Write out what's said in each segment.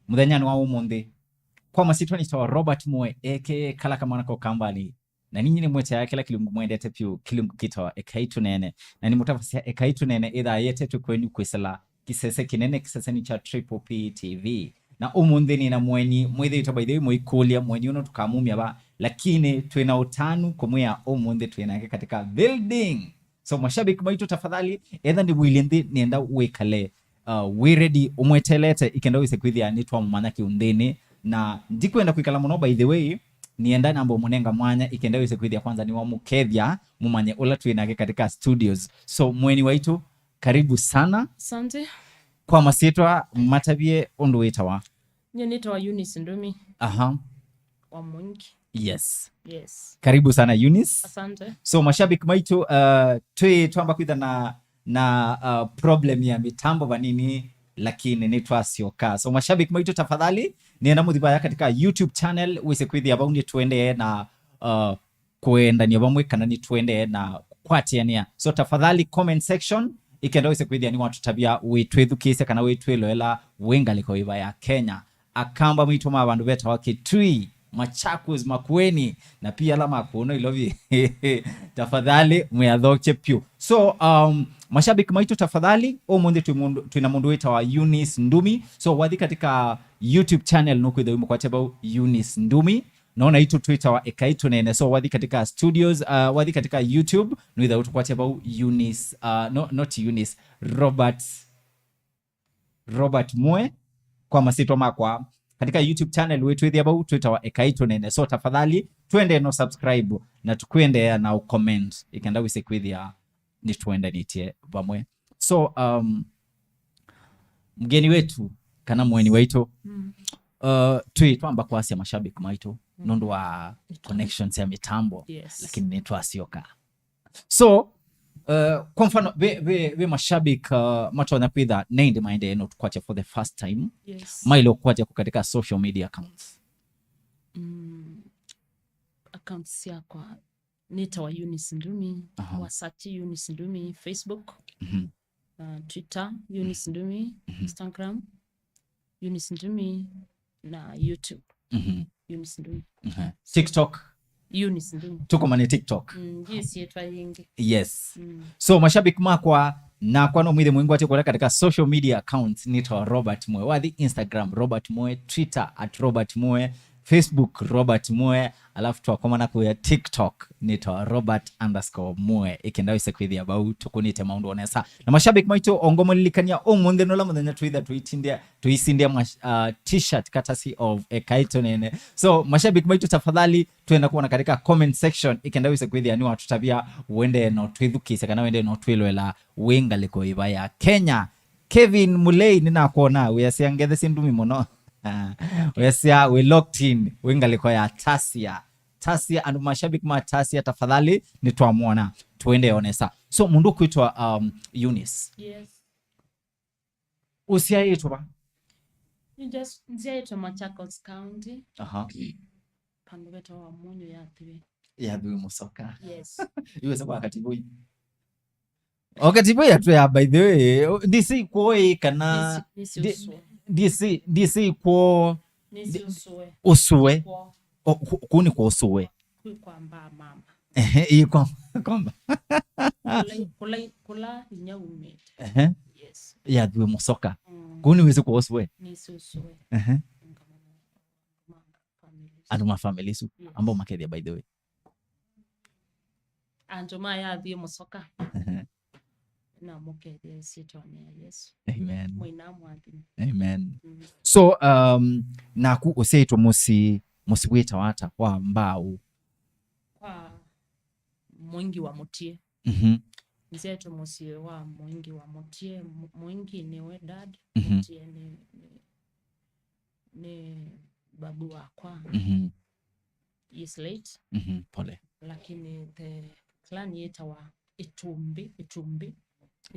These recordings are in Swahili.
muthenya wa umuthi kwa masitwa nitawa Robert Mue EKAI kala kama nako kambali na ninyi ni mwete ya kila kilungu mwendete pyu kilungu kitawa EKAI TUNEENE na ni mutafasia EKAI TUNEENE idha yete tukwenyu kwisala kisese kinene kisese ni cha Triple P TV na umuthi ni na mwenyi mwithe itabaidhi mwikulia mwenyi uno tukamumia ba lakini tuena utanu kumwea umuthi tuena katika building. So mashabiki maitu tafadhali edha ni wilindi nienda uwekale we ready umwetelete ikenda wise kwithia nitwa mumanya kiundini na ndikwenda kwikala muno by the way nienda nambo munenga mwanya ikenda wise kwithia kwanza ni wa mukethia mumanye ula tuinake katika studios. So mweni waitu karibu sana. Asante. Kwa masitwa matabie undu witawa nyenitwa Eunice Ndumi. Wa Mwingi. Yes. Karibu sana Eunice. Asante. So mashabiki maitu tuamba kwitha na problem ya mitambo vanini lakini nitwa sioka. So mashabiki maitu tafadhali nienda muthibaya katika YouTube channel wise kwithia abaundi tuende na kuenda ni abamwe kana ni tuende na kwatiania. So tafadhali comment section ikenda wise kwithia ni watu tabia witwithukise kana witwiloela wengaliko iva ya Kenya akamba mwitu mabandu beta wake tui Machakos Makueni na pia la makuno ilovi tafadhali muyadhoche pyu. So mashabiki maitu tafadhali omundi tuina mundu wita wa Eunice Ndumi. So wadhi katika YouTube channel nuku idha wimo kwa teba Eunice Ndumi naona itu Twitter wa EKAI TUNEENE. So wadhi katika studios wadhi katika YouTube nuidha utu kwa teba Eunice not Eunice Robert Mue kwa masito makwa katika YouTube channel wetu hithi abau Twitter wa EKAI TUNEENE. So tafadhali tuende no subscribe na tukuende na ucomment ikenda wise kwithia ni tuende nitie bamwe. So mgeni wetu kana mweni wetu twamba kwasi ya mashabiki maitu nundu wa connections ya mitambo. Lakini nitwa sioka. So kwa mfano be mashabiki matona kwitha nende maende eno tukwache for the first time. Mailo kwache katika social media accounts. Accounts ya kwa nita wa Eunice Ndumi, wasati Eunice Ndumi, Facebook, Twitter Eunice Ndumi, Instagram Eunice Ndumi na YouTube Eunice Ndumi. TikTok Eunice Ndumi. Tuko mani TikTok. Yes, yetwa yingi. Yes. So mashabiki makwa na kwa no mwithe mwingu wate kwa katika social media accounts nita Robert Mue. Wadhi Instagram Robert Mue, Twitter @Robert Mue, Facebook Robert Mue, alafu tuwakomana kwa TikTok nita Robert_Mue. Ikenda wise kwithia bau tukunite maundu onesa. Na mashabiki maitu ongomo lilikania omunde nola muthenya tuitha tuisindia t-shirt courtesy of EKAI TUNEENE. So mashabiki maitu tafadhali tuenda kuona katika comment section ikenda wise kwithia ni watu tabia uende no twithukise kana wende no twilwela wengaliko iva ya Kenya. Kevin Mulei nina kuona uyasiangethe sindumi muno. We locked in wengaliko ya Tasia and mashabiki ma Tasia tafadhali nitwamuona tuende onesa. So mundu kuitwa Eunice. Yes. Usia yetu ba? Nzia yetu Machakos County. Pandu beto wa munyo ya thiwe musoka. Yes. Iwe sababu katibui. Okatibui atu ya by the way. Disi kuoi kana DC kwa usue kuni kwa usue kwa mba mama kwamba kula nyaume yes ya dhiwe musoka kuni wezi kwa usue usue anduma family su ambao makethia by the way anduma ya dhiwe musoka na mukethia sitone Yesu. Amen. Mwina mwathini. Amen. So naku useitwa musi wita wata wa mbao kwa mwingi wa mutie. Nzetu musi wa mwingi wa mutie. Mwingi ni we dad, mutie ni babu wakwa. Is late. Pole. Lakini the clan yeta wa Itumbi.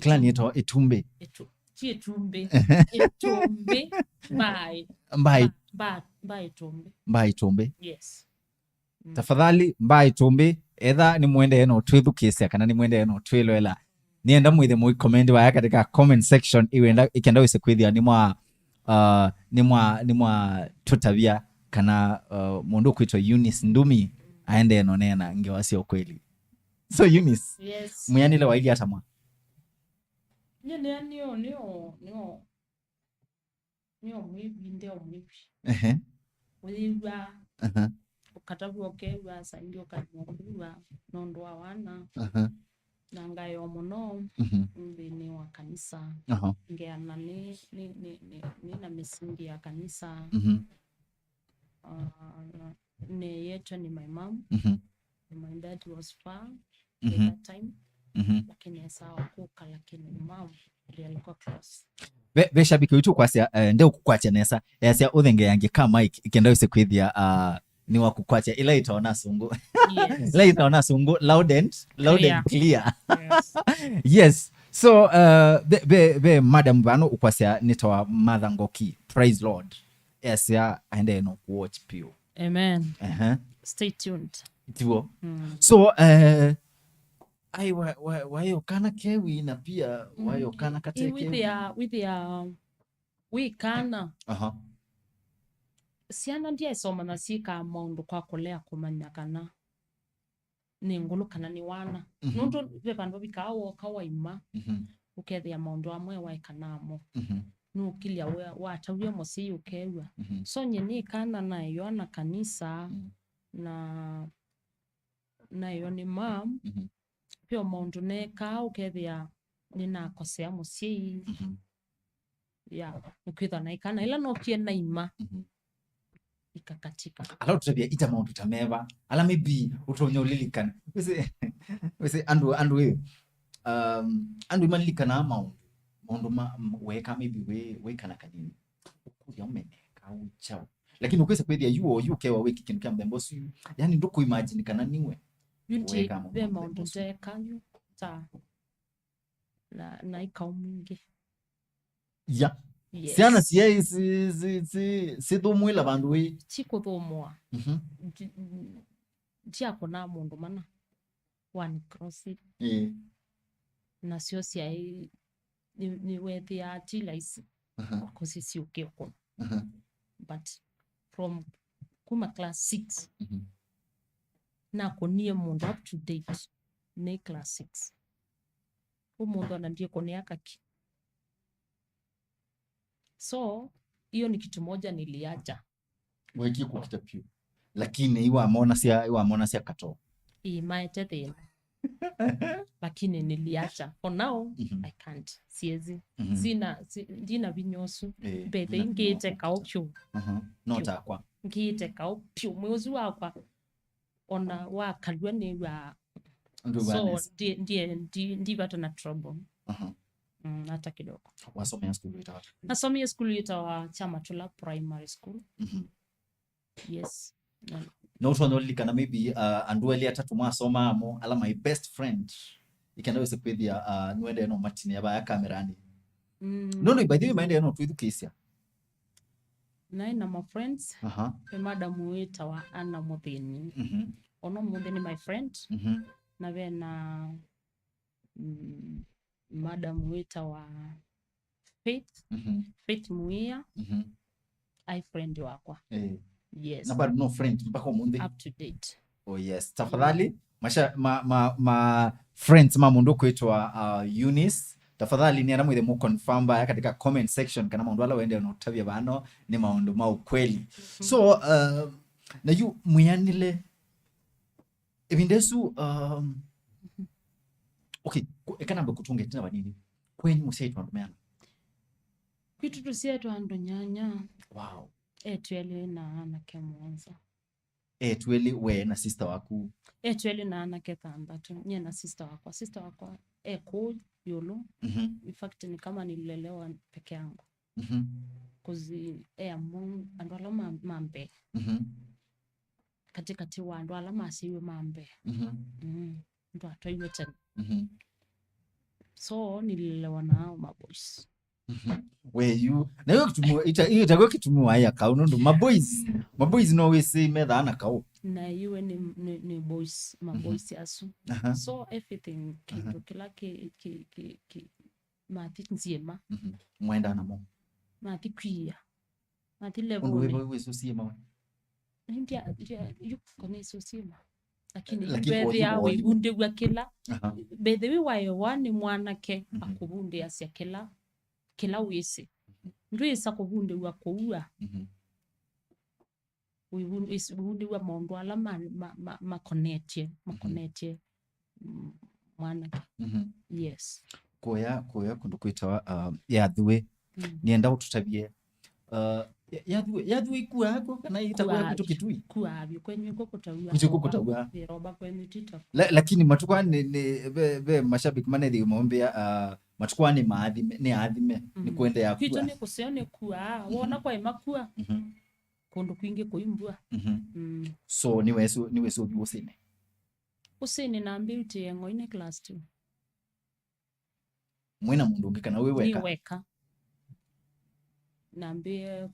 Clan yetu Itumbe. Itumbe. Bye Itumbe. Yes. Tafadhali bye Itumbe. Edha ni mwende eno twithukise kana ni mwende eno twilwela. Nienda mwithe mwi comment wa katika comment section ikenda wise kwithia ni mwa ni mwa tutavia kana mundu kwitwa Eunice Ndumi aende nonena ngewasio kweli. So Eunice, yes, muyanile waili hata mwa niyo mwivi ndio mwivi ehe wiwa ukatabu okewa sangi ukamwa nondwa wana nangayo muno mbini wa kanisa ngeana ni na misingi ya kanisa ne yetu ni my mom my dad was far at that time lakini sawa kuka lakini mom ndiye alikuwa close be shabiki witu kwasia ndio kukwacha nesa yasia uthenge yange kama ikenda use kwithia ni wa kukwacha ila itaona sungu yes ila itaona sungu loud and clear yes yes so be madam bano ukwasia nitawa mother ngoki praise lord yasia aende no watch pio amen stay tuned tiwo so ai wayo kana kewi na pia wayo kana kateke with the we kana siana ndia isoma na sika maundu kwa kulea kumanya kana ni ngulu kana ni wana nundu be bandu bikawo kawaima ukethia maundu amwe waikanamo nukilia wa tawio mosi ukewa so nyeni kana na yona kanisa na yo ni mam pio maundu neka ukethia ninakosea musi ya ukitha na ikana ila no kiena ima ikakatika ala tutabia ita maundu tameva ala maybe utonyo lilikana wese andu malilikana maundu weka maybe we kana kanini ukuya umeneka uchao lakini ukwesa kwethia yukewa wiki kintu kya mbembo su yani nduku imagine kana niwe yunti be maundu teka yu ta na ikaumingi ya siana siye si thumwila bandu wi chikuthumwa ndiako na mundu mana one cross na sio sia ni wethia atila isi kosi si ukeko but from kuma class 6 na konie mundu up to date ni class 6 umundu anandie koneaka so hiyo ni kitu moja niliacha weki kukitapio lakini iwa amona sia kato imaete thina lakini niliacha for now I can't siezi sina vinyosu bethe ingite kaopyo nota kwa ngite kaopyo mwezi wakwa ona wakalwa ni wa so ndi bata na trouble hata kidogo. Wasomea school itawa? Nasomea school itawa Chamatula Primary School. Yes. No ushonolika maybe andu eli atatu mwasoma amo ala my best friend ikenda wese kwithia nwende no matini yaba ya kamerani. No by the way maende no twithukisia. Na my friends. Madam witawa Anna Muthini. Ono Muthini my friend. Na vena madam witawa Faith. Faith Muia. I friend wakwa. Yes. Na bado no friend mpaka munde. Up to date. Oh yes. Tafadhali masha ma friends mamundu kwitwa Eunice. Tafadhali ni aramwithe mu confirm ba katika comment section kana maundu ala wende no tabia bano ni maundu ma ukweli. So na yu muyanile ebindesu okay ekana ndo kutunge tena banini kwenye musaitu andumeana kwitu tusietu ando nyanya. Wow. Tweli na anake mwanza. Tweli we na sister waku. Tweli na anake thandatu nye na sister wakwa ko yolo. In fact ni kama nililelewa peke yangu. Kuzi amu ando alama mambe. Katikati wa ando alama asiwe mambe. Ndo atoiwe tena. So nililelewa na maboys. Where you na yo kitumu itago kitumu aya ka unondo maboys no we say me da na ka o na you ni boys maboys asu. So everything kitu kila ki mathi nzima mwenda na mo Matikwia. Matilevo. Wewe susima. Ndia yuko ni susima. Lakini Lakini ya wibunde wa kila. Bedhe wayo wani mwanake akubunde asya kila wisi. Ndwisa kubunde wa kuua. Wibunde wa mondo ala makonete mwanake. Yes. Koya kundu kwitawa yathwe nienda ututabie yathwe ikuwa hako kana itakuwa kitu kitui kuwa abyo kwenye kokotauwa roba kwenye tita lakini matukwane be mashabiki manedi umeombea matukwane ni adhime ni kwenda ya kuwa kitu ni kusione kuwa wona kwa imakua kondo kwingi kuimbua so niwe so usine naambi utie ngoine class 2 mwena mundu ungikana weweka naambie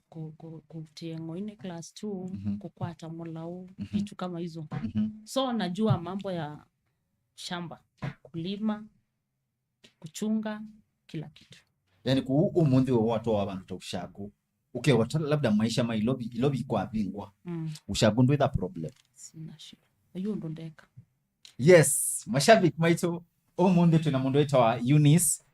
kutie ngoine class 2 kukwata mulau vitu kama hizo so najua mambo ya shamba kulima kuchunga kila kitu yani umundi wa watu wa bantu ushago wata labda maisha ilobi kwa bingwa ushago ndo the problem sina shida hiyo ndo ndeka yes mashabiki maito umundi tuna mundu wetu wa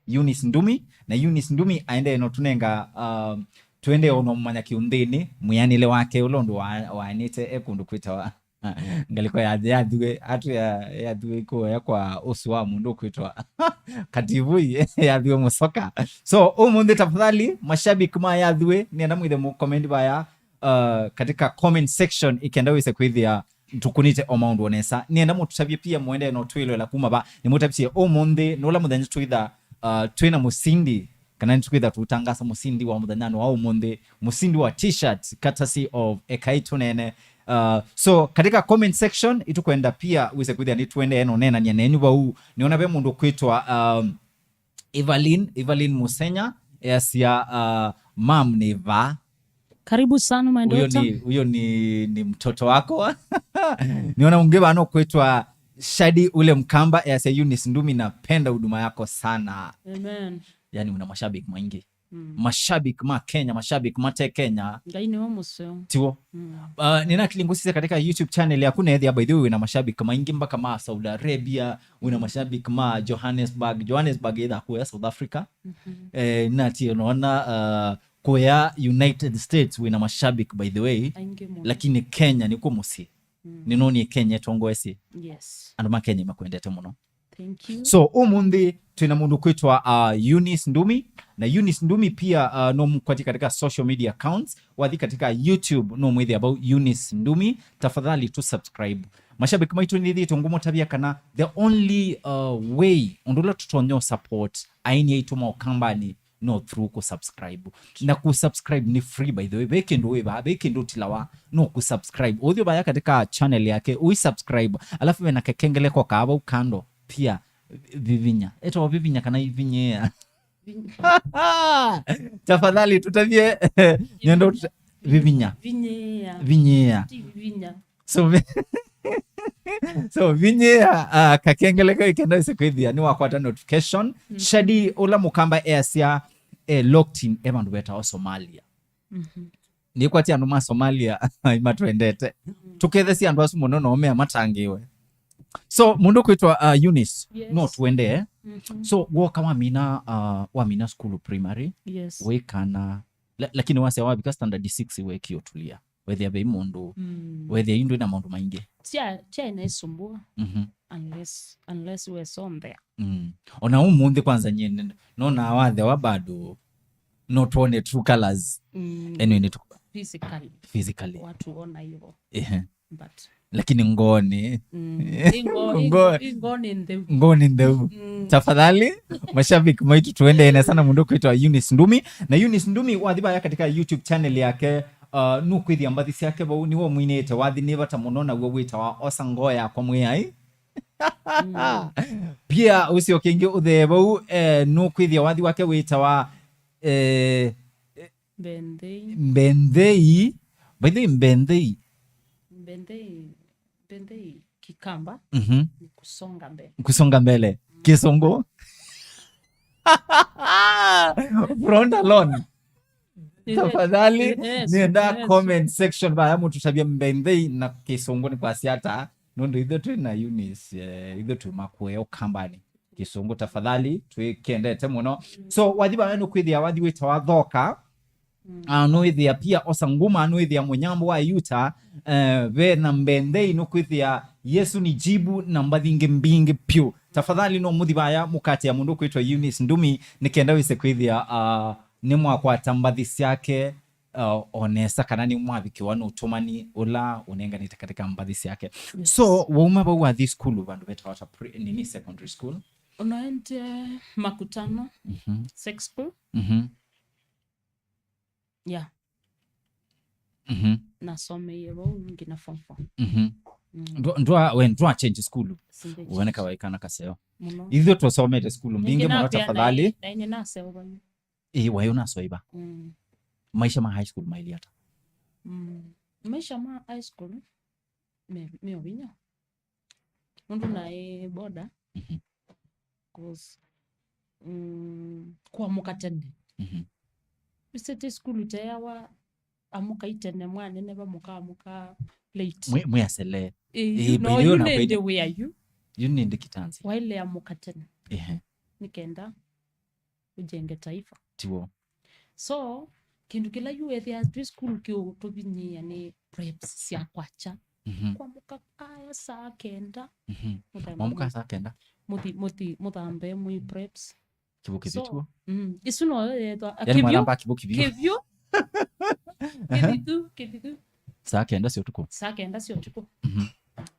Eunice Ndumi na Eunice Ndumi aende no tunenga twende ono manya kiundini muyanile wake ulondo wanite ekundu kwitawa ngaliko yathwe atu yathwe ko yakwa uswa mundu kwitwa kativui yathwe musoka so umundi tafadhali mashabiki ma yathwe nienda mwithe mu comment baya katika comment section ikenda wise kwithia tukunite omaundu onesa nienda mututabie pia muende no twilo la kuma ba nimutabisie umundi nola muthenya twitha twina musindi kana nitukwitha tutangasa musindi wa muthanyano wa umundi musindi wa t-shirt courtesy of EKAI TUNEENE so katika comment section itukwenda pia wise kwithia ni twende eno nena nya nenyu bau niona be mundu kwitwa Evelyn Musenya ya mam ni va karibu sana my daughter huyo ni mtoto wako niona ungeba no kwitwa Shadi ule Mkamba ya Eunice Ndumi napenda huduma yako sana. Amen. Yani una mashabiki maingi. Mashabiki ma Kenya, mashabiki mate Kenya. Ngaini wa museo. Tiwo. Nina kilingusisa katika YouTube channel ya kuna hedhi ya by the way una mashabiki maingi mpaka ma Saudi Arabia, una mashabiki ma Johannesburg either kwa South Africa. Nati unaona kwa United States una mashabiki by the way. Lakini Kenya ni kumusi. Ninoni Kenya tongoesi. Yes. Anduma Kenya makwendete muno. Thank you. So umundi tuna mundu kwitwa Eunice Ndumi na Eunice Ndumi pia no mkwati katika social media accounts wathi katika YouTube no mwithi about Eunice Ndumi tafadhali tu subscribe. Mashabiki maitu nithi tungumo tabia kana the only way ondula tutonyo support aini yetu maokambani no through kusubscribe na kusubscribe ni free by the way bekendo tilawa no kusubscribe audio baya katika channel yake uisubscribe alafu na kekengele kwa kaba ukando pia vivinya eto vivinya kana ivinyea tafadhali tutavie nyendo vivinya so vinyea kakengele kwa ikenda sikwithia ni wakwata notification Shadi ula Mukamba airsia locked in evandu beta wa Somalia ni kwati andu ma Somalia imatwendete tukethesi andu asu muno no me matangiwe so mundu kwitwa Eunice no twende so wo kama mina school primary we kana lakini wase wa because standard 6 we kiotulia whether be mundu whether indu na mundu maingi tia inaisumbua unless we sombe ona umundi kwanza nyene no na wathe wa bado no tuone true colors anyway ni physically watu ona hivyo but lakini ngoni ndeu tafadhali mashabiki maitu tuende ene sana mundu kwitwa Eunice Ndumi na Eunice Ndumi wathiba katika YouTube channel yake nukwithia mbathisi yake bau niwo mwinete wathi nibata muno na gwo gwitawa osangoya kwa mwiyai pia usio kingi uthe bau nukwithia wathi wake witawa Mbendei by the Mbendei Kikamba ni kusonga mbele Kisongo front alone tafadhali nienda comment section ba yamu tutabia mbendei na Kisungu ni kwa siata nondo itho tu na Eunice itho tu makweo kambani Kisungu tafadhali twikendete muno so wathiba wenu kwithia wathi wita wathoka nuithia pia osanguma nuithia munyambo wa yuta ve na mbendei nukwithia Yesu ni jibu na mbathingi mbingi pyu tafadhali no muthibaya mukati ya mundu kwitwa Eunice Ndumi nikenda wise kwithia ni mwakwata mbathi ciake onesa kana ni mwabikiwa no utumani ula unenganite katika mbathi ciake so wauma bau wa this school bandu betawata nini secondary school unaende makutano sex school yeah nasome yebo ngina form 4 ndwa change school uone kawaikana kaseo ithio twasomete school mbingi muno tafadhali na ine naseo bani wayo nasoiba maisha ma high school maili hata maisha ma high school me obinya mundu na boda cause kwa mukatende bisete school tayawa amuka itene mwana ne bamuka late mwe asele you need the way you need kitanzi wale amuka tena nikenda ujenge taifa tiwo so kindu kila yuethia school kyo tobinyia ni preps cia kwacha kwa muka aya saa kenda muka saa kenda muthambe mu preps kibuki bitwo isu no yetwa akivyo kivyo kiditu saa kenda sio tuko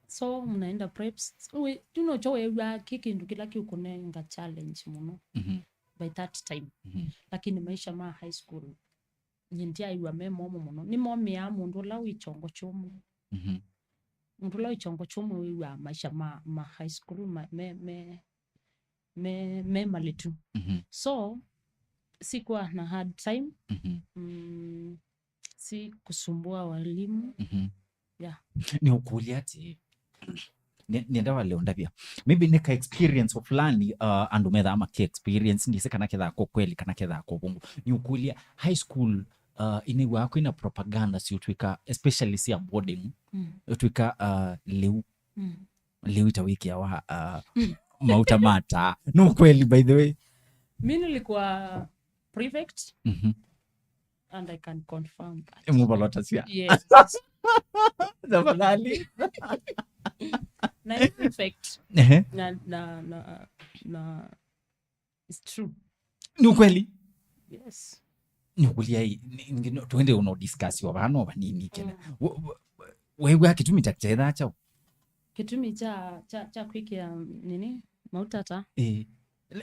so mnaenda preps we tuno chowe wa kikindu kila kiukunenga challenge muno by that time lakini maisha ma high school nyindia iwa memo muno ni momi ya mundu la wichongo chomu mundu la wichongo chomu iwa maisha ma high school me malitu so sikuwa na hard time si kusumbua walimu yeah ni ukuliati nienda wale ondavia maybe nika experience of fulani andumetha ama ki experience ndise kana ketha ko kweli kana ketha ko bungu ni ukulia high school ini wako ina propaganda si utwika especially si boarding utwika leu tawiki ya mautamata no kweli by the way mimi nilikuwa prefect and I can confirm that mubalota sia yes tafadhali na prefect na it's true ni kweli yes ni kulia tuende uno discuss wa bano banini kena wewe kitumi takitha cha kitumi cha kwikia nini mautata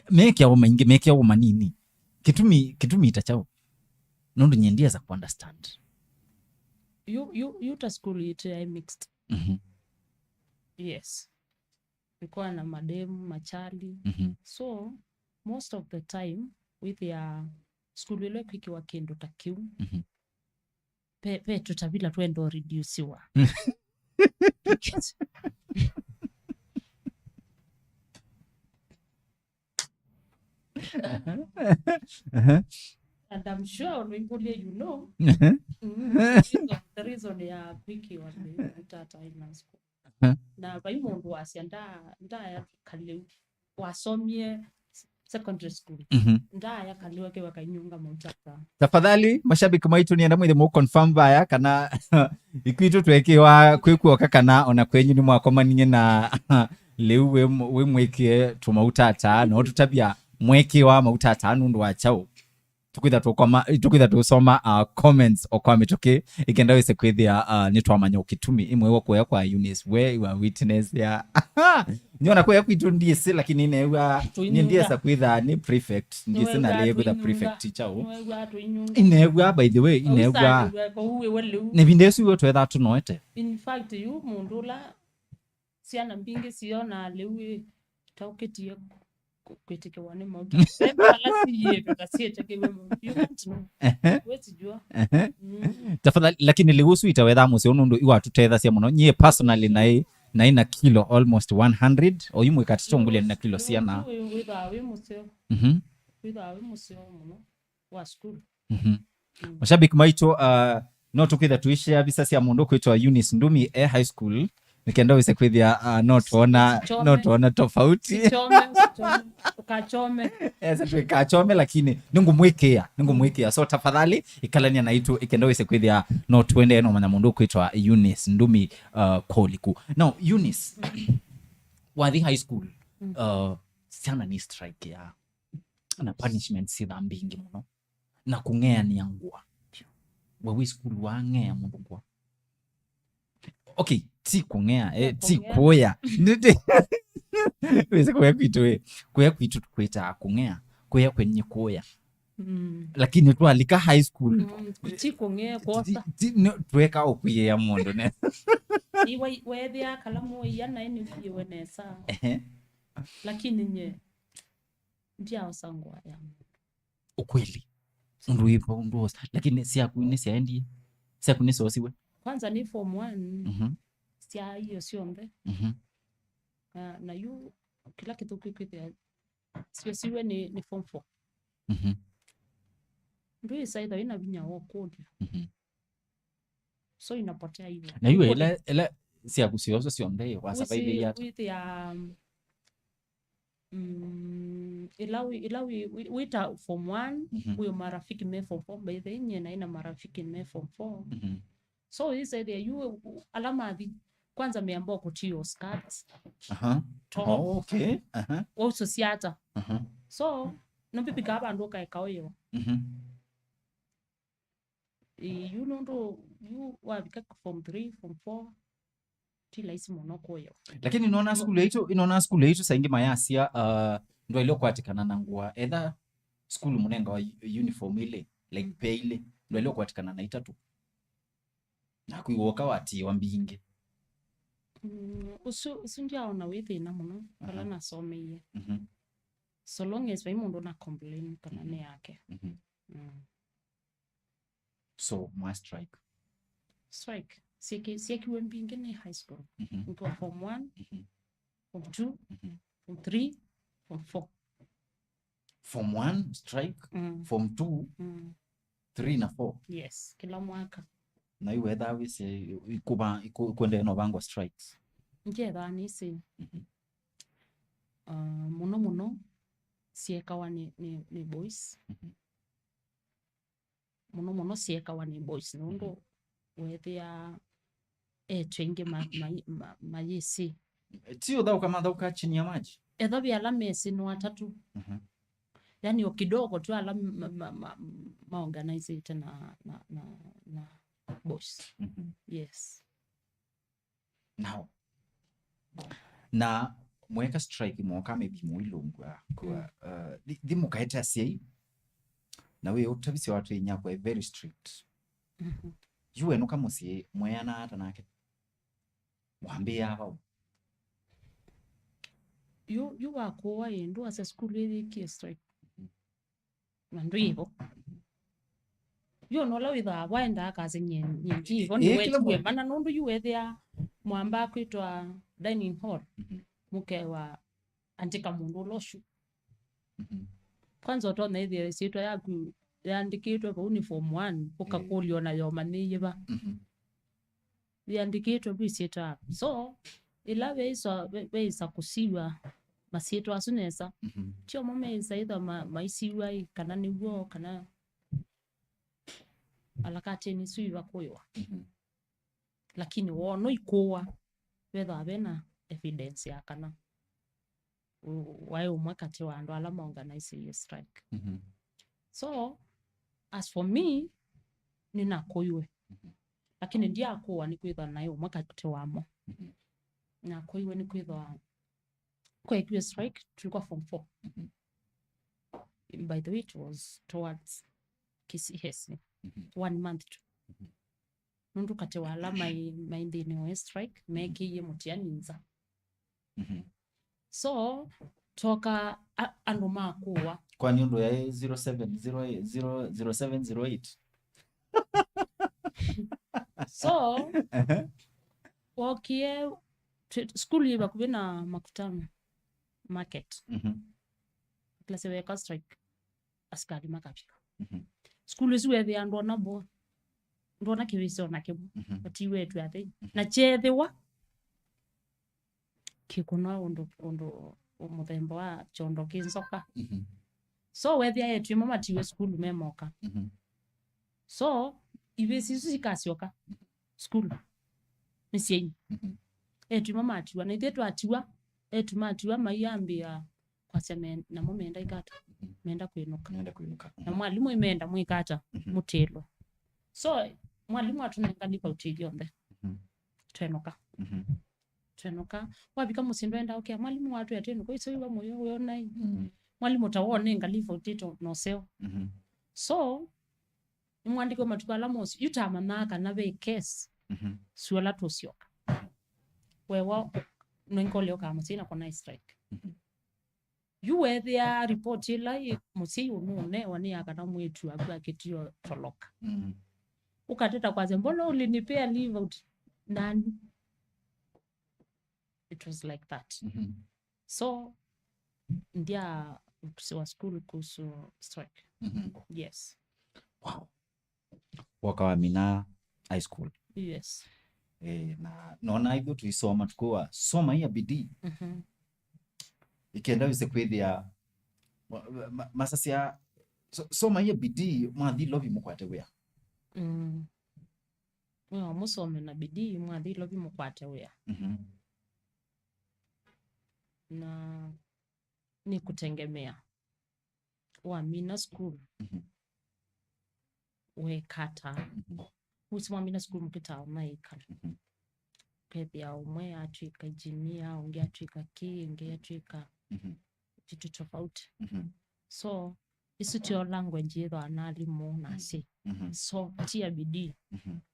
meke au manini kitumi itachao nondo nyendia za ku understand you ta school it I mixed yes because na madem machali so most of the time with ya school ile kwikiwa kendo takiu pe tutabila twendo reduciwa and I'm sure you know the reason ya wiki wa mtata ina school na baimundu asianda ndaya kaliu wasomie secondary school ndaya kaliu ke wakanyunga mtata tafadhali mashabiki maitu nienda mwithe mu confirm baya kana ikwitu twekiwa kwikuoka kana ona kwenyu ni mwakomanie na leu we mwekie tumautata no tutabia mwekiwa mautata nundu wa chao tukwitha tusoma comments okwamituki ikenda wise kwithia nitwamanya ukitumi imwe wo kuya kwa Eunice we wa witness ya niona kuya kwitu ndisi lakini inewa ndiye sa kwitha ni prefect ndisi na leye kwitha prefect chao inewa by the way inewa ne bindesu yo twetha tunoete in fact you mundula siana mbingi siona lewe tauketie kweteke wane mauta sema lasi yetu kasiete kewe mauta wezi jua tafadhali lakini lihusu itawetha musi unundu iwa tutedha siya muno nye personally na ina kilo almost 100 o yumwe katichongule na kilo siya na withawe museo muno wa school mashabiki maitu no tukwitha tuishia bisa cia mundu kwitwa Eunice Ndumi high school nikenda wise kwithia no tuona tofauti ukachome esa twikachome lakini ningumwikia so tafadhali ikalania na itu ikenda wise kwithia no twende no manya mundu kwitwa Eunice Ndumi koliku now Eunice wathi high school sana ni strike ya na punishment si dhambi ingi muno na kung'ea ni angua wewe school wang'ea mundu kwa okay ti kung'ea ti kuoya wese kuya kwitu kwita kung'ea kuya kwenye kuoya lakini tu alika high school ti kung'ea kosa tweka okuye ya mundu ne iwe wethia kalamu yana ni iwe nesa lakini nye ndia osangwa ya ukweli ndu ipo ndu lakini siaendi siakuni sosiwe kwanza ni form 1 sia hiyo siombe na yu kila kitu kikwithia siwe ni form 4 ndu isaidha ina vinya wokudia so inapotea hivyo na yu ele siakusioso siombe kwa sababu ya ilawi wita form 1 huyo marafiki me form 4 by the nye na ina marafiki me form 4 so he said you alama di kwanza meambo kutio skirts okay also siata so no pipi ka bandu ka ekaoyo you know you wabika form 3 form 4 tila isi monokoyo lakini inaona school yetu saingi mayasia ndo ile kwatikana na ngua either school munenga wa uniform ile like pay ile ndo ile kwatikana na itatu na kuiwoka wati wambinge usundia ona withi na muno kala na someye so long as we mundu na complain kana ne yake so my strike sieki wembinge ni high school nko form 1 form 2 form 3 form 4 form 1 strike form 2 3 na 4 yes kila mwaka na iwe that we say kwende no bango strikes nje dhani si muno siekawa ni boys muno siekawa ni boys ndo wethia twenge mayesi tio dhau kama dhauka chini ya maji edhabi alamesi no watatu yani kidogo tu alama organize tena na boys yes now na mweka strike mwoka maybe muilungwa kwa dhimu kaeta sei na we utabisi watu inyakwa very strict yuwe nuka musie mwena hata nake wambia hao you wako ndo asa school ile ki strike ndio hivyo yo no lawi da waenda kazi nyingi hivyo ni wewe maana ndo yuwethia mwamba kwitwa dining hall muke wa andika mundu loshu kwanza utona ile sitwa yaku yandikitwe kwa uniform 1 ukakulio na yo maniyiba yandikitwe bisita so ilawe iso beisa kusiwa masitwa asunesa tio mama isaidha maisiwa kana niwo kana alakati ni suiwa koyo lakini wono ikowa wetha abena evidence yakana wae umwakati wa ndo alama organize strike so as for me nina koywe lakini ndia akuwa ni kwitha nayo mwakati wamo na koywe ni kwitha kwa ikiwa strike tulikuwa form 4 by the way it was towards KCS 1 month tu nundu kati wa alama maindini wa strike meki ye mutianinza so toka ando makuwa kwa nyundo ya 0708 so wakie school yiba kubina makutano market klase weka strike askari makapika School is where they are ndona bo. Ndona kiwiso na kibu. Ati wetu ati. Na chethewa. Kikuna ondo muthemba wa chondo kinzoka. So whether yetu mama tiwe school memoka. So ibesi sikasioka school misieni. Etu mama atiwa na idetu atiwa etu matiwa mayambia kwa seme na mume enda ikata. Meenda kuinuka. Na mwalimu imeenda muikata mutelo. So mwalimu atunengalipa utigionde. Twenuka. Twenuka. Wabika musindo enda okay mwalimu watu yatenuka iso iwa moyo yona. Mwalimu tawone ngalifa utito no seo. So mwandiko matukala mosi yutama naka na be case. Suela tosioka. Wewa nengoleo kama sina kona strike. You were there report ila musi unune wani akana mwetu agwa kitio toloka. Ukateta kwa mbona ulinipea leave out nani? It was like that. So ndia kusiwa school kusu strike. Yes. Wow. Wakawa Mina high school. Yes. Na naona hivyo tuisoma tukua soma hii bidii. Ikienda wise kwithia masasia soma hii bidii mwathi lobi mukwate wea. Musome na bidii mwathi lobi mukwate wea. Na ni kutengemea. Wa Mina school. We kata. Usiwa Mina school mkita unaika. Pethia umwe atuika engineer, unge atuika ki, unge atuika kitu tofauti. So, isutio language yedo analimu nasi. So, tia bidii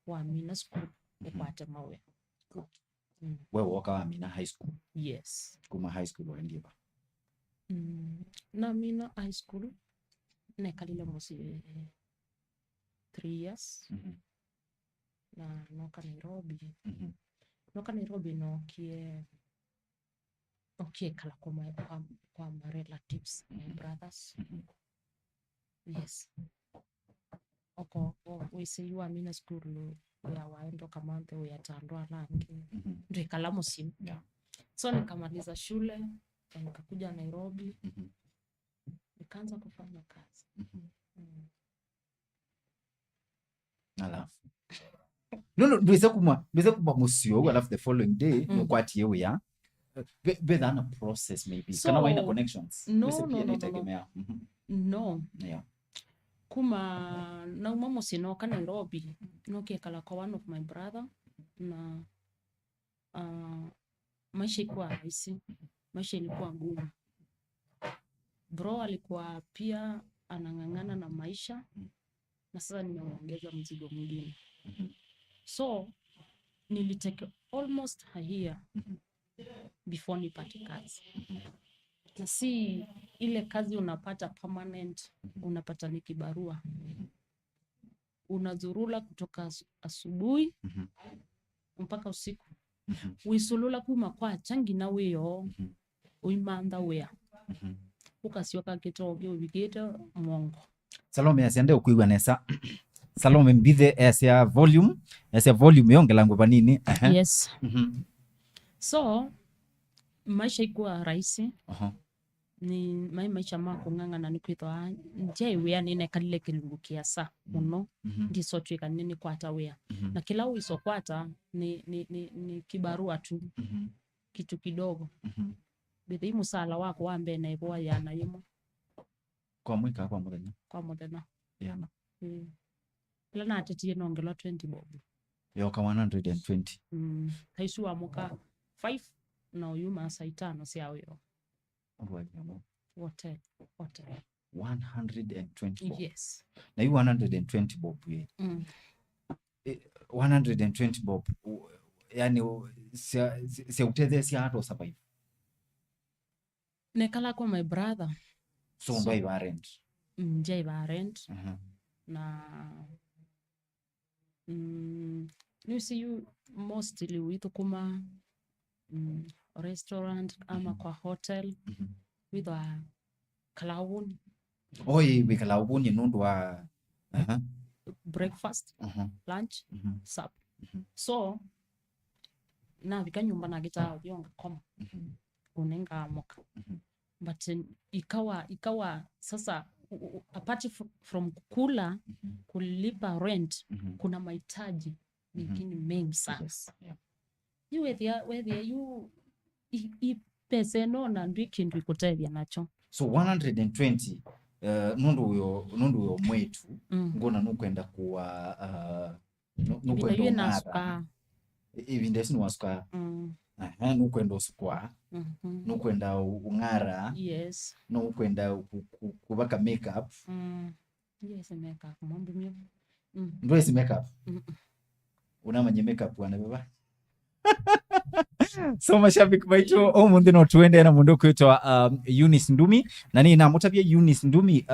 wa Mina school ukwate mawe. Wewe wakawa Mina high school. Yes. Kuma high school waendiba. Na Mina high school nekalile musi 3 years. Na noka Nairobi. Noka Nairobi no kie kala kwa my relatives, my brothers. Yes. Oko we say you are Mina school ya waendo kamante we atandwa rangi. Ndio kala musimu. So nikamaliza shule, nikakuja Nairobi. Nikaanza kufanya kazi. Alafu no duweza kuma musio alafu the following day mukwati yewe ya be than a process maybe so, kana waina connections no yeah kuma na umamo sinoka Nairobi nokiekala kwa one of my brother na maisha ilikuwa rahisi, maisha ilikuwa ngumu. Bro alikuwa pia anang'ang'ana na maisha na sasa nimeongeza mzigo mwingine. So nilitake almost a year before nipate kazi. Na si ile kazi unapata permanent, unapata ni kibarua. Unazurula kutoka asubuhi mpaka usiku. Wisulula kuma kwa changi na weyo uimanda wea. Ukasioka kitoge ubigeta mwongo. Salome asiende ukuigwa nesa. Salome mbithe ya volume yongelangu banini. Yes. So maisha ikuwa rahisi. Ni maisha mako ng'ang'ana ni kwitwa nje wea nine kalile kilungu kiasa muno ndiso twika nini kwata wea na kila uiso kwata ni kibarua tu kitu kidogo bithi musala wako wambe na iboa yana yimo kwa mwika kwa muthenya yana ila na atetie nongelo 20 bob yoka 120 haisu wa muka 5 na uyuma saitano siawe yo What 120 bob. Yes. Na you 120 bob ye. 120 bob. Yani si uteze si hato survive. Nekala kwa my brother. So ndo iba rent. Nje iba rent. Na you see you mostly with kuma restaurant ama kwa hotel with a clown. Oi we clown nundu wa breakfast, lunch, supper. So na vika nyumba na gita yonga koma unenga amoka. But ikawa sasa apart from kukula, kulipa rent, kuna mahitaji mengine mengi sana. You whether you pesa no na ndikindu ikuteria nacho. So 120 nundu uyo mwetu ngona nukwenda kuwa nukwenda ungara hivi ndesi ni wasuka nukwenda usukwa nukwenda ungara yes nukwenda kubaka makeup yes makeup mambo myo ndo isi makeup unamanye makeup wanabeba. So mashabiki baitu omundi no tuende na mundu kwitwa Eunice Ndumi na ni namutabia Eunice Ndumi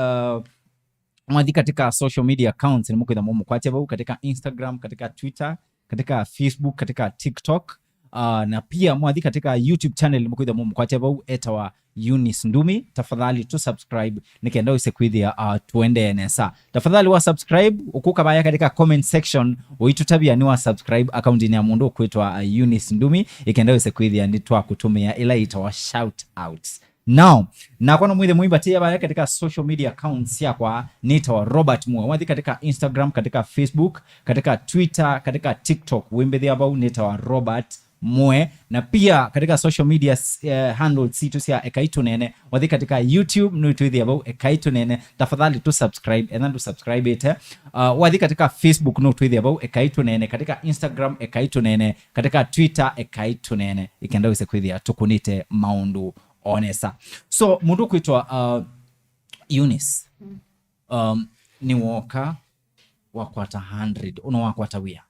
mwathi katika social media accounts ni mukwitha mukwatya bau katika Instagram, katika Twitter, katika Facebook, katika TikTok na pia mwathi katika YouTube channel mukwitha mukwatya bau etawa Eunice Ndumi. Tafadhali tu subscribe nikenda wise kwithia tuende nesa. Tafadhali wa subscribe ukuka baya katika comment section uitutabia ni wa subscribe account ni ya mundu kwitwa Eunice Ndumi ikenda wise kwithia ni twa kutumia ila itawa shout outs. Now na kwa mwithe muibatia baya katika social media accounts yakwa nitawa Robert Mwe wathi katika Instagram, katika Facebook, katika Twitter, katika TikTok wembethia bau nitawa Robert Mwe na pia katika social media handles situ cia EKAI TUNEENE wathi katika YouTube nuitwithia bau EKAI TUNEENE. Tafadhali tu subscribe and then to subscribe it wathi katika Facebook nuitwithia bau EKAI TUNEENE, katika Instagram EKAI TUNEENE, katika Twitter EKAI TUNEENE ikenda wise kwithia tukunite maundu onesa. So mundu kwitwa Eunice ni woka wakwata 100 uno wakwata wia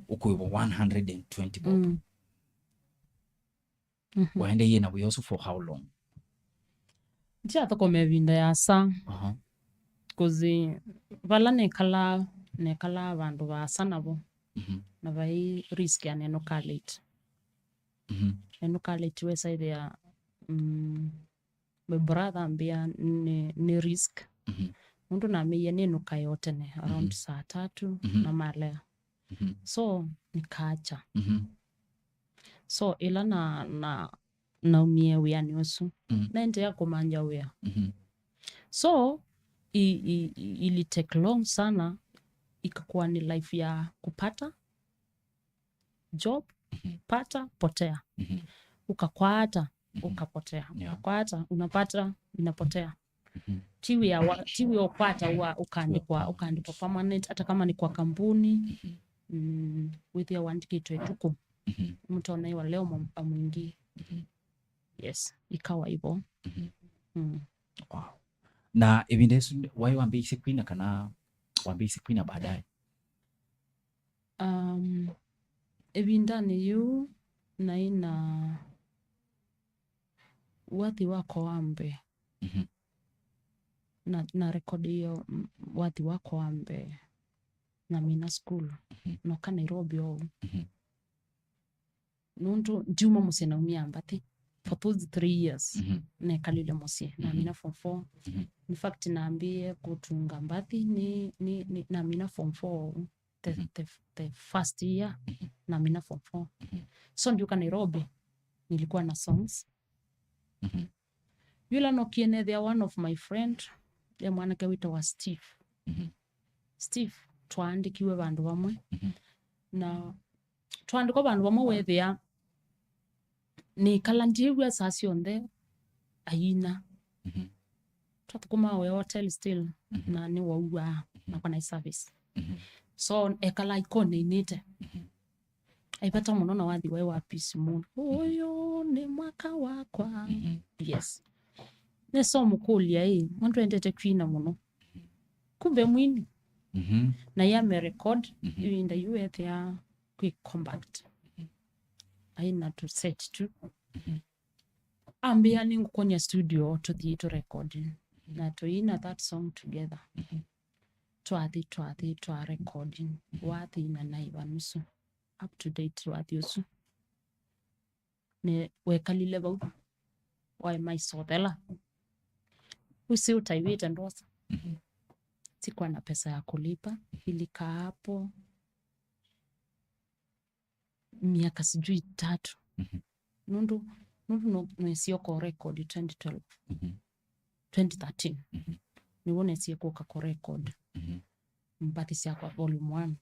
ukuiwa 120 bob waende yena wiyosu for how long? Njia toko mevinda ya sa kuzi vala nekala vandu va sana bo na vai risk ya neno kalate neno kalate wesa idea my brother ambia ni risk mundu na miye neno kayote ne around saa 3 na malea so nikacha so ila na umie wea nyosu na ente ya kumanja wea so ili take long sana ikakuwa ni life ya kupata job pata potea ukakwata ukapotea ukakwata unapata inapotea tiwi ukwata huwa ukaandikwa permanent hata kama ni kwa kampuni with your wandikitwe tuku mtu anaiwa leo mwingi yes ikawa hivyo wow. Na evidence why wambisi kwina kana wambisi kwina baadaye evindani yu na ina wathi wako wambe na rekodi hiyo wathi wako wambe na mina school noka Nairobi o nundu ndiuma musie na umia mbati for those 3 years ne kalile musie na mina form 4 in fact naambie kutunga mbati ni na mina form 4 the first year na mina form 4 so ndiuka Nairobi nilikuwa na songs yula no kiene there one of my friend ya mwanake wita wa Steve twandikiwe bandu bamwe na twandiko bandu bamwe wethia ni kalandiwe sasi onde aina tukuma we hotel still na ni waua na kwa service so ekala ikone inite aipata muno na wathi we wa peace moon oyo ni mwaka wakwa yes ne so mukulia mwandu endete kwina muno kumbe mwini na ya me record in the US ya quick compact aina to set to ambia ni ngukonya studio to recording na to ina that song together twa recording wathi na naiba nusu up to date wathi usu ne wekalile bau why my sodela usi utaiwita ndosa sikuwa na pesa ya kulipa. Ilikaa hapo miaka sijui 3. Nundu nesioko record 2012. 2013. Niwone sieko kako record. Mpati siako volume 1.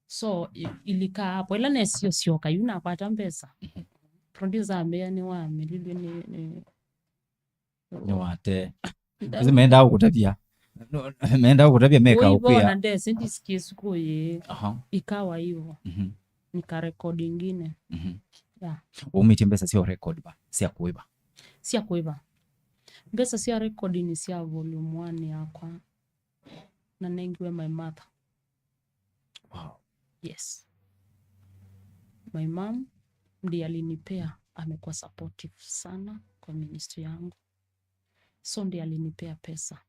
So ilikaa hapo ila nesio sioka yuna apata mpesa. Producer ambia ni wa milili ni wate. Kazi meenda kutabia. Meenda kutabia meka upia. Uibona nde sindi sikie siku ye. Ikawa hivyo. Nika record ingine. Yeah. Umiti mbesa sio record ba. Sia kuiba. Sia kuiba. Mbesa sia record ni sia volume 1 yakwa. Na nengiwe my mother. Wow. Yes. My mom ndiye alinipea, amekuwa supportive sana kwa ministry yangu. So ndiye alinipea pesa.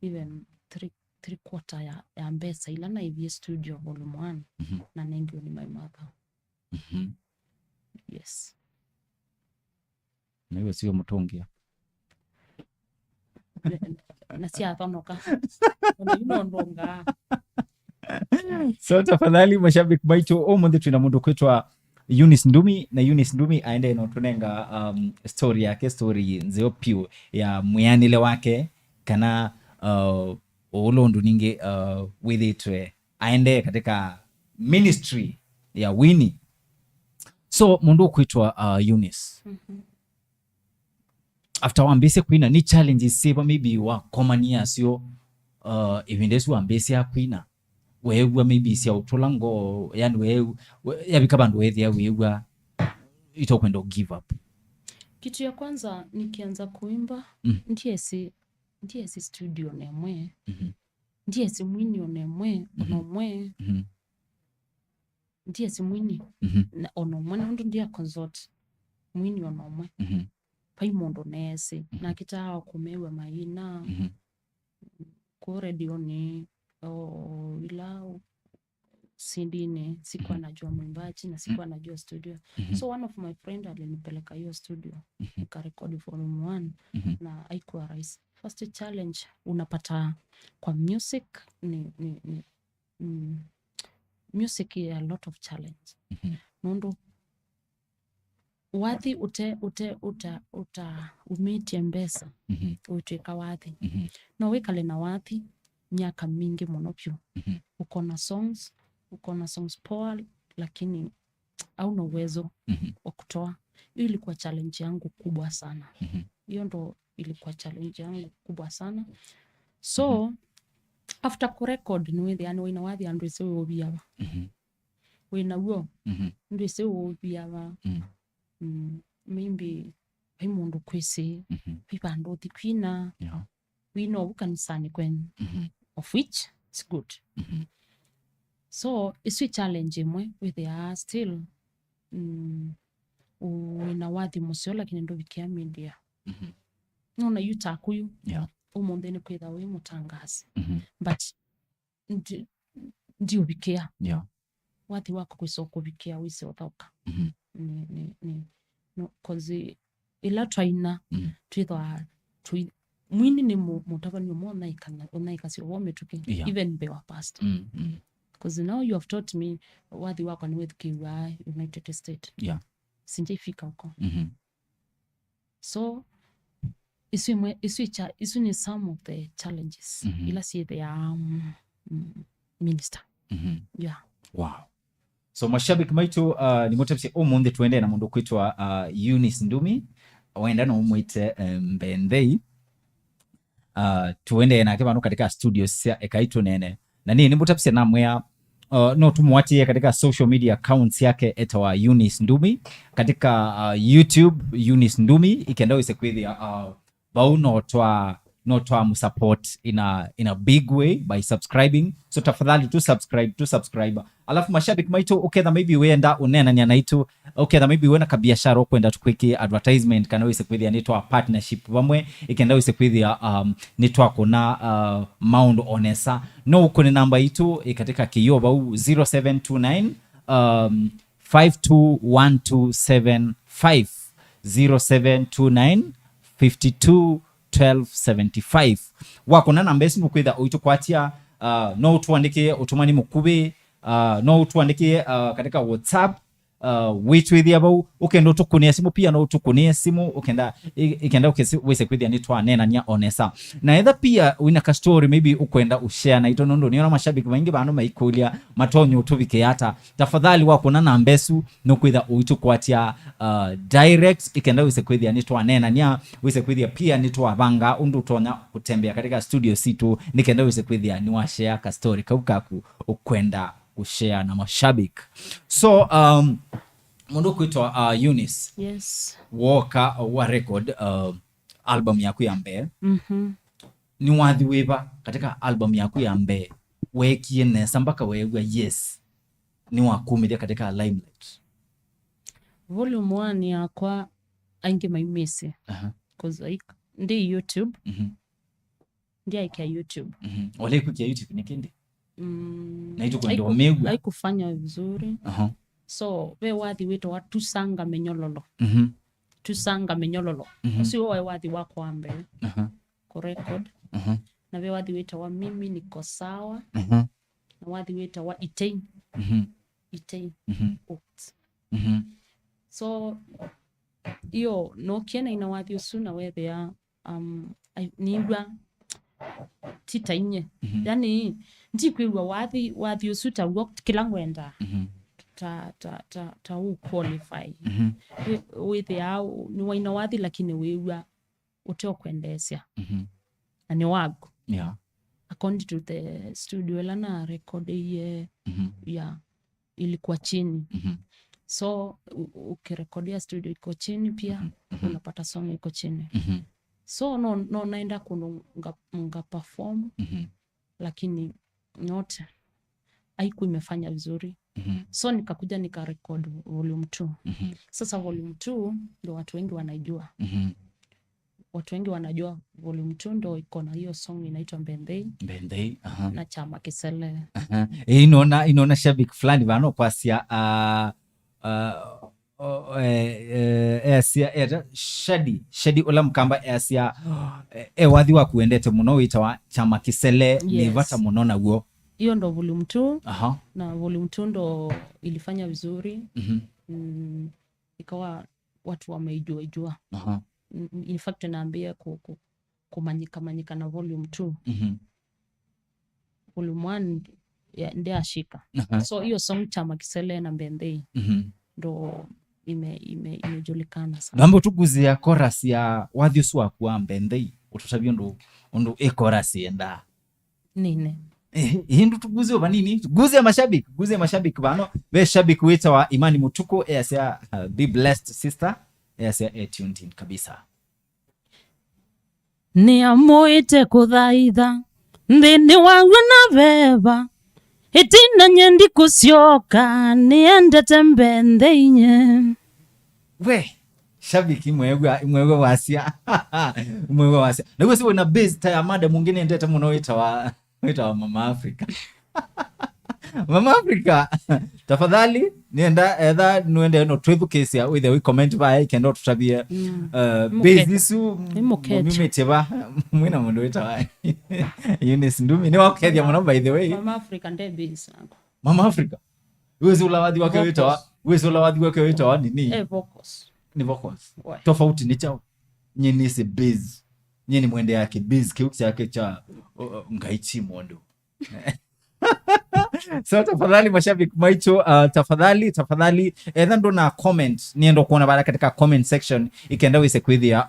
Even 3/4 ya mbesa ila na hivi studio volume 1 na nengiwe ni my mother. Yes. Na hiyo sio mtungia. Na siya thonoka. Ndonga. So tafadhali mashabiki baitu omonde tuna mundu kwitwa Eunice Ndumi, na Eunice Ndumi aende no tunenga story yake, story nzeo piu ya muyanile wake kana ulondu ninge with it aende katika ministry ya Winnie. So mundu kwitwa Eunice. After wambese kuina ni challenges seba maybe wa komania sio evindesu wambese ya kuina wewe maybe sia utulango yani wewe yabika bandu wethia wewe itokwenda give up. Kitu ya kwanza nikianza kuimba ndiye si studio nemwe. Ndiye si mwini onemwe onomwe. Ndiye si mwini onomwe ndo ndiye consort mwini onomwe. Paimondo nese na kitao kumewe maina ko radio ni ila sindine sikuwa najua mwimbaji na sikuwa najua studio. So one of my friend alinipeleka hiyo studio nikarekodi volume 1 na haikuwa rahisi. First challenge unapata kwa music ni music a lot of challenge. Nondo wathi umiti mbesa uiteka wathi no wikale na wathi miaka mingi monopyo. Uko na songs poa lakini hauna uwezo wa kutoa. Hiyo ilikuwa challenge yangu kubwa sana. Hiyo ndo ilikuwa challenge yangu kubwa sana. So after kurecord ni wewe yani wina wathi andu ise obiaba. Wina wo ndu ise obiaba. Maybe imundu kwisi bibandu thikwina we know ukanisani kwen of which it's good. So it's a challenge imwe with the still wina wathi musio lakini ndo bikia media nona yutakuyu umunde ni kwitha we mutangazi but ndio bikia wathi wako kwisoko bikia wise othoka ni no cause ila twaina twithwa mwini ni mutavanio mona ikasio wome tuki even be our past because now you have taught me wathi wako ni with KY United States sinjifika huko. So isu ni some of the challenges ila si the minister. Wow. So mashabiki maitu ni motepsi omonde tuende na mundu kwitwa Eunice Ndumi wenda no umwite mbendei tuende na kibano katika studios ya EKAI TUNEENE na ni motepsi na mwea no tumuatie katika social media accounts yake etawa Eunice Ndumi katika YouTube Eunice Ndumi ikenda ise kwithia bau no twa musupport in a big way by subscribing. So tafadhali tu subscribe alafu mashabiki maitu uketha maybe wenda unena ni anaitu uketha maybe wena kabiashara okwenda tukwiki advertisement kana wise kwithia nitwa partnership bamwe ikenda wise kwithia nitwa kuna Mount Onesa no ukone namba itu ikatika kiyo bau 0729 521275 0729 1275 wakona namba esimu kwitha uitukwatia no tuandike utumani mukubi no utuandike katika WhatsApp witwithia bau ukenda utukunia simu pia no utukunia simu ukenda wese kwithia ni twanena nia onesa na etha pia wina ka story maybe ukwenda ushare na ito nondo niona mashabiki maingi bano maikulia matonyo utubike hata tafadhali wakona namba esu no kwitha uitukwatia direct ikenda wese kwithia ni twanena nia wese kwithia pia ni twabanga undu tonya kutembea katika studio situ nikenda wese kwithia ni wa share ka story kaukaku ukwenda kushare na mashabiki. So mundu kuitwa Eunice. Yes. Woka wa record album yaku ya mbe. Ni wathi wiva katika album yaku ya mbe wekie nesa mpaka wewe yes ni wakumithia katika limelight. Volume 1 yakwa aingi maimisi. Cause ndi YouTube. Ndi aika YouTube. Wale kukia YouTube nikindi. Na ito kwendo omegwa haikufanya vizuri. So we wathi wito wa tusanga menyololo. Tusanga menyololo. Si wewe wathi wako ambe. Ko record. Na we wathi wito wa mimi niko sawa. Na wathi wito wa itain. Itain. So iyo no kiena ina wathi usuna wewe ya nigwa titainye. Yani ndikwirwa wathi usuta work kila ngwenda ta qualify with yao ni waina wathi lakini wewa uteo kuendesha na ni wago according to the studio lana record ya ilikuwa chini so ukirekodia studio iko chini pia unapata song iko chini so no naenda kununga perform lakini yote haiku imefanya vizuri. So nikakuja record volume 2. Sasa volume 2 ndio watu wengi wanajua. Watu wengi wanajua volume 2 ndio iko na hiyo song inaitwa Mbendei. Na Chama Kisele. Inaona shabiki fulani bano kwasia esia shadi ola mkamba esia wathi wa kuendete muno witawa Chama Kisele ni vata muno na guo. Hiyo ndo volume 2. Na volume 2 ndo ilifanya vizuri. Ikawa watu wameijua. In fact naambia kumanyika na volume 2. Volume 1 ndio ashika. So hiyo song Chama Kisele na Mbendei ndo imejulikana sana. Nambo tuguzia chorus ya wathi usu wa kwa Mbendei ututabio ndo chorus enda nini hindu tuguze banini tuguze mashabiki bano be shabiki wita wa Imani Mutuku ya be blessed sister ya tuned in kabisa ni amoite kuthaitha ndini wangu na beba itina nyendi kusioka niendete Mbendeinye we shabiki mwewe wasia na wewe si na base ta mada mwingine ndeta munoita wa Mama Africa. Mama Africa tafadhali nienda nuende no twebu case ya with the comment by cannot tutabia base isu mmeteba mwina mundu wita Eunice Ndumi ni wakedia muno by the way Mama Africa ndiye base yangu. Mama Africa wewe ulawadhi wake wita nini vocals ni vocals tofauti ni chao nyini si base nyini mwende yake base kiuksi yake cha ngaichi mondo. So tafadhali mashabiki maicho tafadhali ndo na comment niendo kuona baada katika comment section ikenda wise kwithia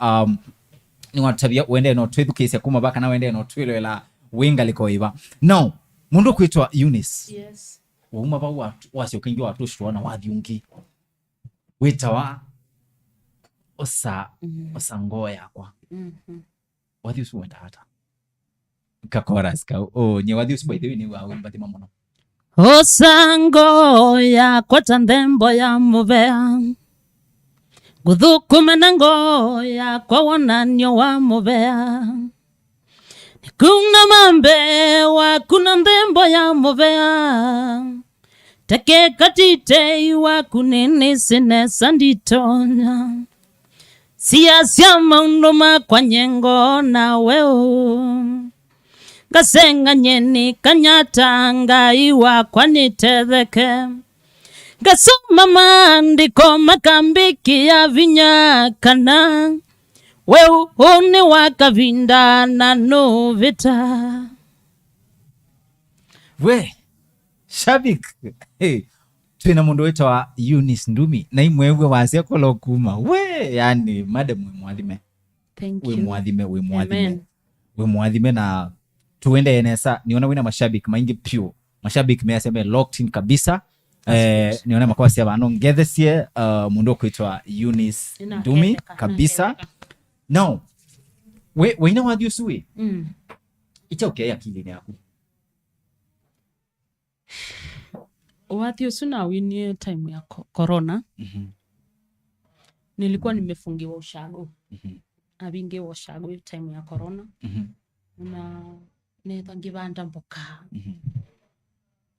ni watabia uende no twedu case ya kuma baka na uende no twilo la winga liko iva no mundu kuitwa Eunice. Yes. Uma ba watu wasi ukingi watu shwana wathiungi witawa osa ngoya kwa wathi usu wenda hata kakoras ka nye wathi usu by the way ni wa mbati mamono osango ya kwata ndembo ya muvea guthukume na ngoya kwa wonanio wa muvea nikuna mambe wa kuna ndembo ya muvea teke katite wa kunini sine sanditonya siasia maundu makwa nyengo na weu ngasenga nyeni kanyata ngai wakwa nitetheke ngasoma maandiko makambikia vinya kana weu uni wakavinda na novita. We shabik twina mundu witwa Eunice Ndumi na imwewe wasia kola kuma we yani madam we mwathime. Thank we you. mwathime na tuende enesa niona wina mashabik maingi pure mashabik measeme locked in kabisa. Niona makwasi abano ngethesie mundu kwitwa Eunice Ndumi kabisa. Now we ina wathi usui icha okay akili yaku wathi usu na winie time ya corona. Nilikuwa nimefungiwa ushago abinge wa ushago time ya corona na netha Kibanda mboka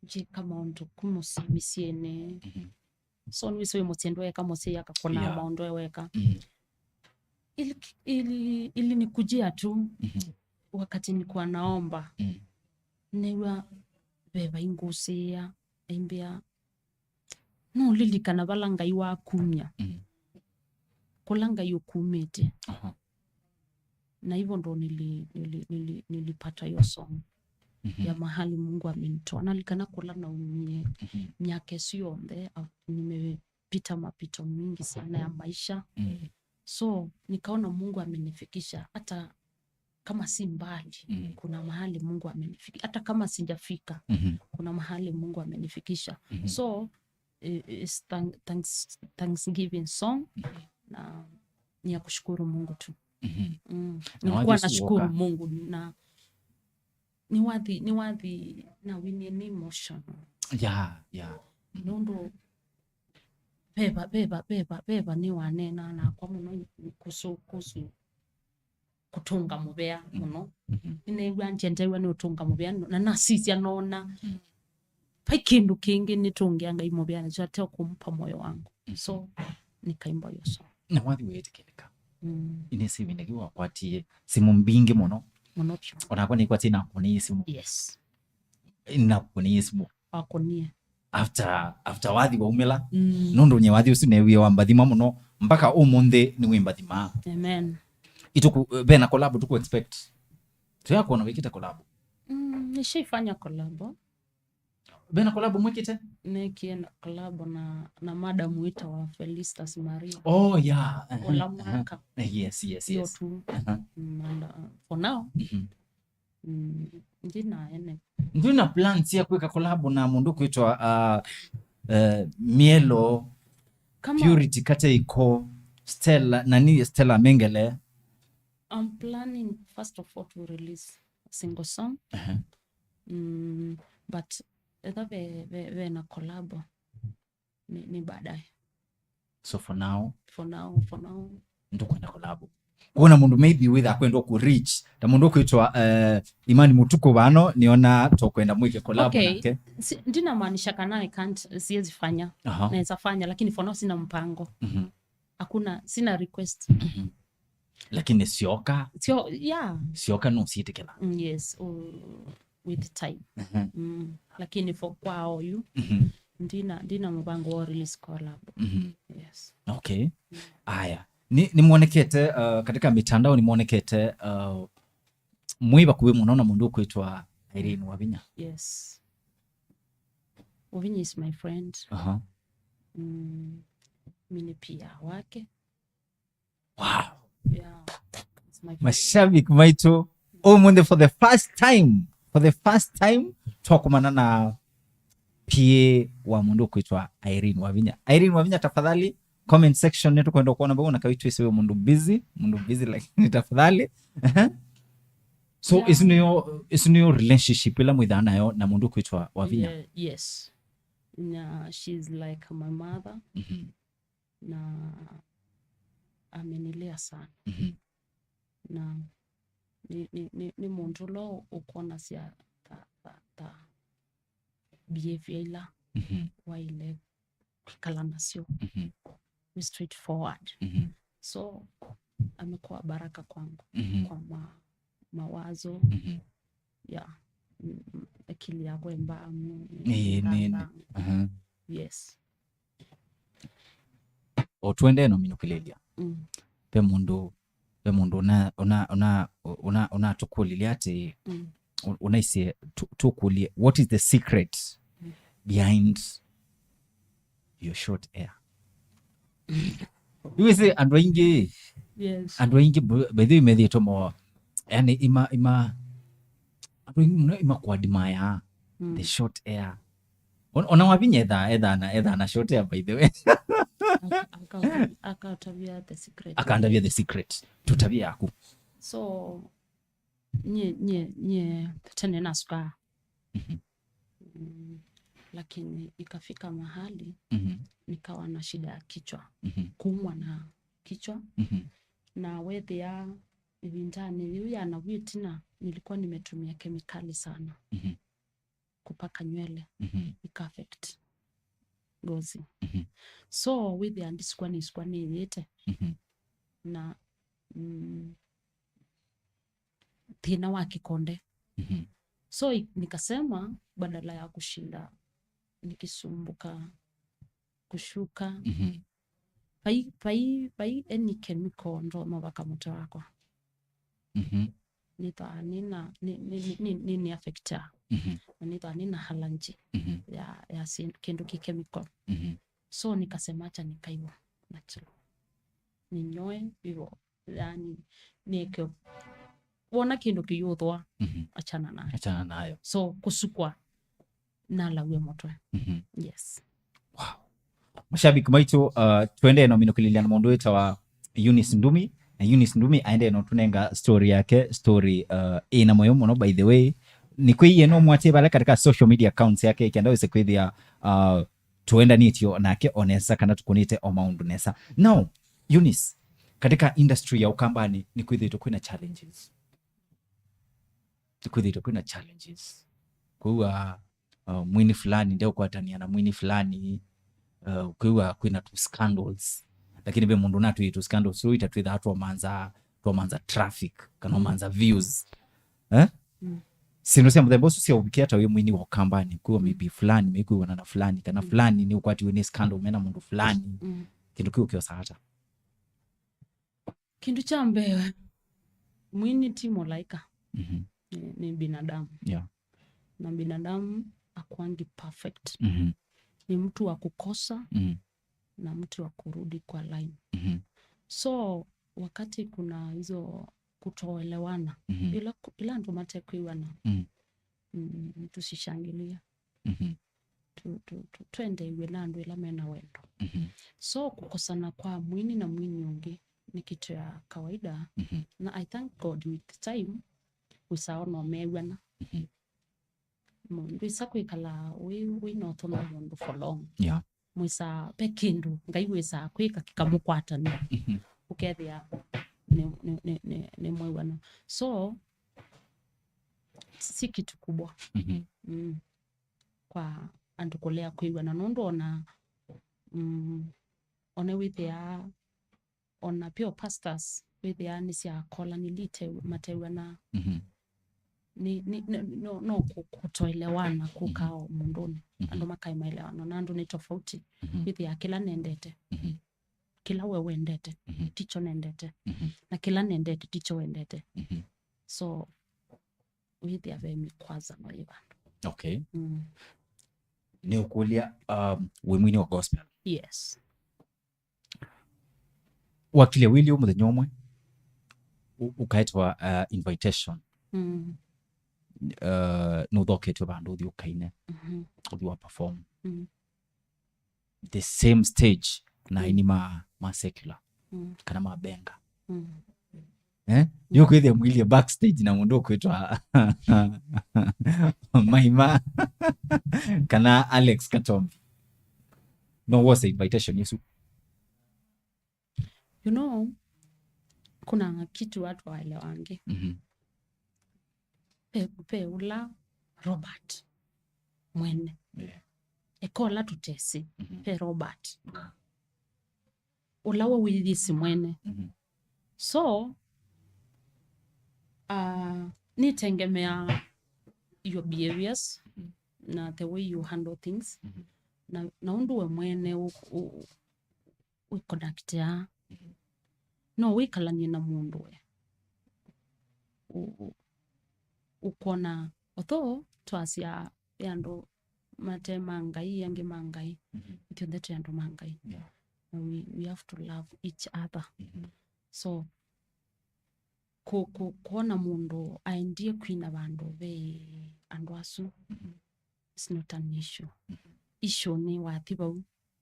jika maundu kumusibisiene so nwiswe mutendo weka mose yakakona maundu weka ili nikujia tu wakati nilikuwa naomba newa beba ingusia embia no lilikana balanga iwa kumya kulanga yukumete na hivyo ndo nilipata hiyo song ya mahali Mungu amenitoa na likana kula na umie miaka sio nde nimepita mapito mingi sana ya maisha so nikaona Mungu amenifikisha hata kama si mbali kuna mahali Mungu amenifikisha hata kama sijafika kuna mahali Mungu amenifikisha so it's Thanksgiving song na ni ya kushukuru Mungu tu. Nilikuwa nashukuru Mungu na ni wadhi na winnie ni emotion. Nondo beba ni wanena na kwa muno kusu kutunga mubea muno inegwa njendewa ni utunga mubea na nasisia nona paikindu kingi nitungianga imubea na jate kumpa moyo wangu so nikaimba hiyo song na wathi wetikeka inesi bindegiwa kwatie simu mbingi muno pyo onakwa ni kwatie na kuni simu ina kuni simu akonie after wathi waumela nondo nye wathi usu newie wa mbathima muno mpaka umunthe ni wimbathima. Amen. Ituku bena collab tuku expect tuyako na wikita collab nishifanya collab bena collab mwikite nekienda collab na madam wita wa Felicitas Maria. Wala mwaka yes yotu and for now ndina plans ya kuweka collab na mundu kuitwa Mielo kama Purity kate iko Stella Mengele. I'm planning first of all to release a single song but either we na collab ni baadaye. So for now ndo kwenda collab kuona mundu maybe with akwenda ku reach ta mundu kuitwa Imani Mutuko bano niona to kwenda mwike collab nake ndina maanisha kana I can't siwezi fanya naweza fanya lakini for now sina mpango hakuna sina request lakini sioka no sitikela yes with time lakini for kwao you ndina mpango wa release collab yes okay aya ni muonekete katika mitandao ni muonekete mwiba kuwe munaona mundu kuitwa Irene Wavinya. Yes, Wavinya is my friend. Mimi pia wake. Wow. Yeah. Mashabik maito omunde for the first time twakumana na pia wa mundu kuitwa Irene Wavinya. Irene Wavinya, tafadhali comment section netu kwenda kuona mbona kawitu isiwe mundu busy lakini tafadhali so yeah. Isn't your relationship ila mwidhana yo na mundu kuitwa Wavinya? Yes. She's like my mother. Na amenilea sana. Na ni mundu lo ukona sia ta behavior ila wa ile kalanasio. We straightforward. So amekuwa baraka kwangu kwa mawazo ya akili yako embamu yes otwende no minukilelia pe mundu una tukulilia ati unaisi tukulie what is the secret behind your short hair? You say andu aingi bethu imethito mo yani ima kuadmire the short hair. Ona wavinya edha na short hair by the way. Akautavia the secret. Akaandavia the secret. Tutavia yaku. So nye tene nasuka. Lakini ikafika mahali nikawa na shida ya kichwa. Kuumwa na kichwa. Na wethi ya vindani ya na witina nilikuwa nimetumia kemikali sana kupaka nywele ika-affect ngozi. So with the sikuwa ni yete na thina wa kikonde. So nikasema badala ya kushinda nikisumbuka kushuka pai any chemical ndo mabaka moto wako nita nini affecta nita nina halanji ya kindu ki chemical. So nikasema acha nikaiwa natural ninyoe hivyo yani nike wona kindu kiyuthwa achana nayo so kusukwa na lawe moto. Yes. Wow. Mashabiki maitu twende no minukulilia na mundu witawa Eunice Ndumi na Eunice Ndumi aende no tunenga story yake story ina moyo muno by the way ni kwiye no mwate bale katika social media accounts yake ikienda wese kwithia tuenda nitio nake onesa kana tukunite o maundu nesa. Now Eunice, katika industry ya ukambani ni kwithia tukwina challenges. Kwa mwini fulani ndio kuatania na mwini fulani ukiwa kwina tu scandals lakini be mundu natu itu scandals so itatwitha hatu wamanza traffic kana wamanza views sino sia mthemba ucio cia ubikia ta we mwini wa ukambani kwa maybe fulani mekuwa na fulani kana fulani ni ukwati wene scandal mena mundu fulani kindu kiu kio sahata kindu cha mbewe mwini timo laika ni binadamu na binadamu akwangi perfect ni mtu wa kukosa na mtu wa kurudi kwa line. So wakati kuna hizo kutoelewana ila ndo matekwiwana tusishangilia twende iwe nando ila mena wendo. So kukosana kwa mwini na mwini ungi ni kitu ya kawaida na I thank God with time usaona mewana mwisa kwikala we not on mundu for long mwisa pekindu ngai wisa kwika kikamukwata ni ukethia ni mwewana so si kitu kubwa kwa andu kulea kwiwana nondo ona one withia ona pure pastors withia ni sia kola ni lite matewana no kutoelewana kukao munduni andu makai maelewano na andu ni tofauti withia kila nendete kila wewe endete ticho nendete na kila nendete ticho wendete so withia vemi kwaza no ibandu. Okay. Ni ukulia we mwini wa gospel. Yes. Wakilia William muthenyomwe ukaitwa invitation nuthoketwe bandu uthi ukaine uthi wa perform the same stage na ini ma secular kana mabenga yukwithia mwilia backstage na mundu ukwitwa Maima kana Alex Katombi no was invitation Yesu. You know kuna kitu watu waelewange pe ula Robert mwene ekola tutesi pe Robert ula wa withisi mwene So nitengemea your behaviors na the way you handle things na undu we mwene connectia no wikalanie na mundu we ukona although twasia yandu mate mangai yangi mangai ithiothe tu yandu mangai we have to love each other so kuona mundu aendie kwina bandu be andu asu it's not an issue issue ni wathiba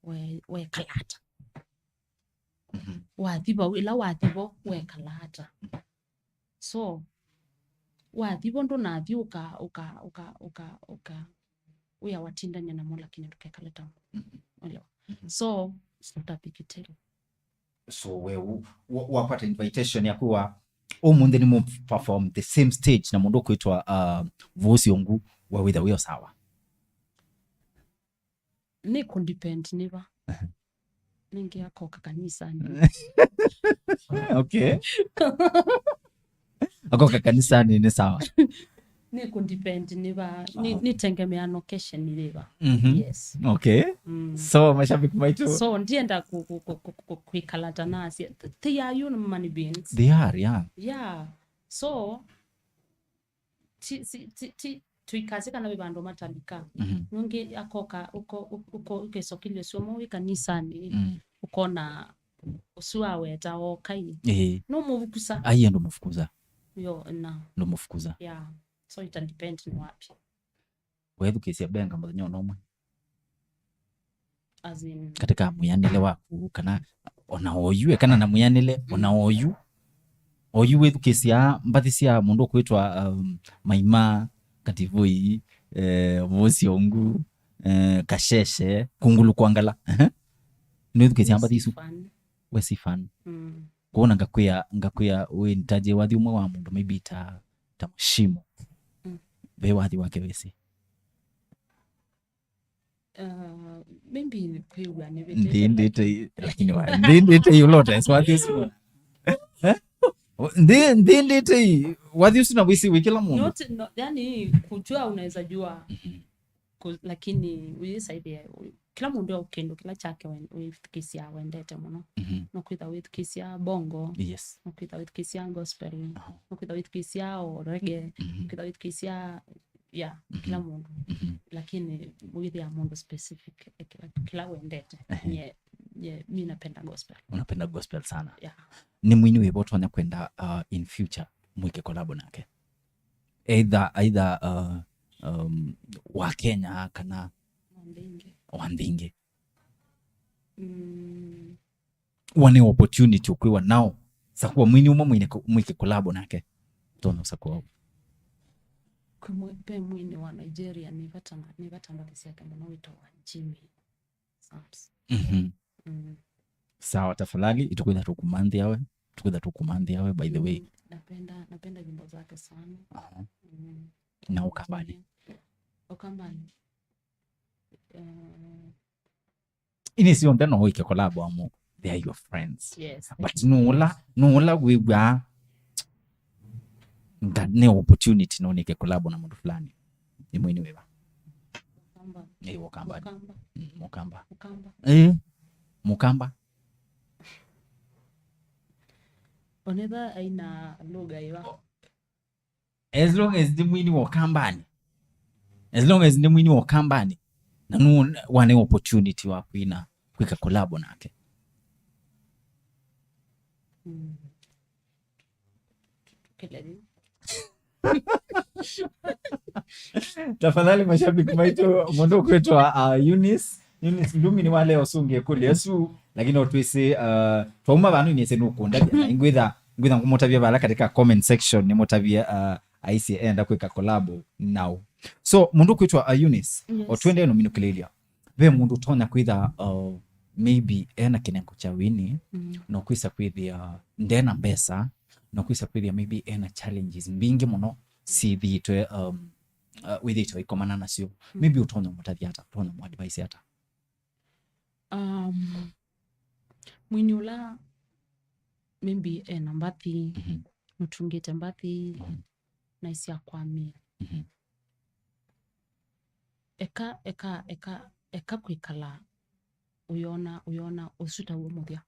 we kalata wathiba ila wathibo we kalata so wathibo ndo nathi uka we awatindanya na mola kine tukekaleta so it's not a big deal. So we wapata invitation ya kuwa umunthe ni mu perform the same stage na mundu kwitwa voice yongu wa witha wiyo sawa ni kundepend niba ningi akoka kanisani okay akoka kanisani ni sawa ni kundepend niba ni tengemea location niba yes okay so mashabiki baitu so ndienda kuikalata nasi they are human beings they are yeah so tuikazika na bibando matalika nungi akoka uko kesokile somo wikanisani ukona usua weta okai no muvukusa ayi ndo mufukuza yo na ndo mufukuza yeah so it depend ni wapi wewe kesi benga mudonyo nomwe as in katika muyanile waku kana ona oyue kana na muyanile ona oyu wewe kesi ya mbathisia mundu kwitwa maima kativoi vosi ongu kasheshe kungulu kwangala ni kesi ya mbathisu we si fan kuona ngakwia we ntaje wathi umwe wa mundu maybe ta mushimo be wathi wake wesi maybe kwiwa ndindite lakini wa ndindite yulota swathi su ndindite wathi usina wisi wikila mundu no, yani kujua unaweza jua lakini wisaidia kila mundu ukendo kila chake wifikisia wendete muno no kwitha wifikisia bongo yes no kwitha wifikisia gospel no kwitha wifikisia reggae kwitha wifikisia kila mundu lakini withia mundu specific kila wendete mimi napenda gospel. Unapenda gospel sana yeah. Ni mwini webo tuanya kwenda in future mwike kolabo nake either wa Kenya kana wandinge wane opportunity ukwiwa nao sakuwa mwini umwe mwike kolabo nake tona usakuwa kumwepe mwini wa Nigeria ni vatamba kisi yake mwana wito wa Jimmy Sams. Sawa tafadhali itukwenda tukumandhi yawe by the way napenda nyimbo zake sana na ukambani ini sio mtano hoike kolabo amu they are your friends yes but nula wiwa ngane opportunity no nike kolabo na mtu fulani ni mwini wewa Mukamba onetha aina lugha iwa as long as the mwini wa kambani na nu wane opportunity wa kuina kwika kolabo nake tafadhali mashabiki maitu mundu kwetwa Eunice Ndumi ni wale osunge kuli yesu lakini otwisi twauma bantu ni senu kunda ingwitha ngumutavia bala katika comment section ni mutavia aisi enda kwika collab now so mundu kwetwa Eunice otwende no minukilelia ve mundu tonya kwitha maybe ena kinengo cha wini no kwisa kwithia ndena pesa no kwisa kwithia maybe ena challenges mbingi muno si thitwe withitwe ikomana nacio maybe utonya mutavia hata tona mu advice hata mwini ula maybe ena mbathi mutungite mbathi na isia kwamia eka kwikala uyona usuta uo muthia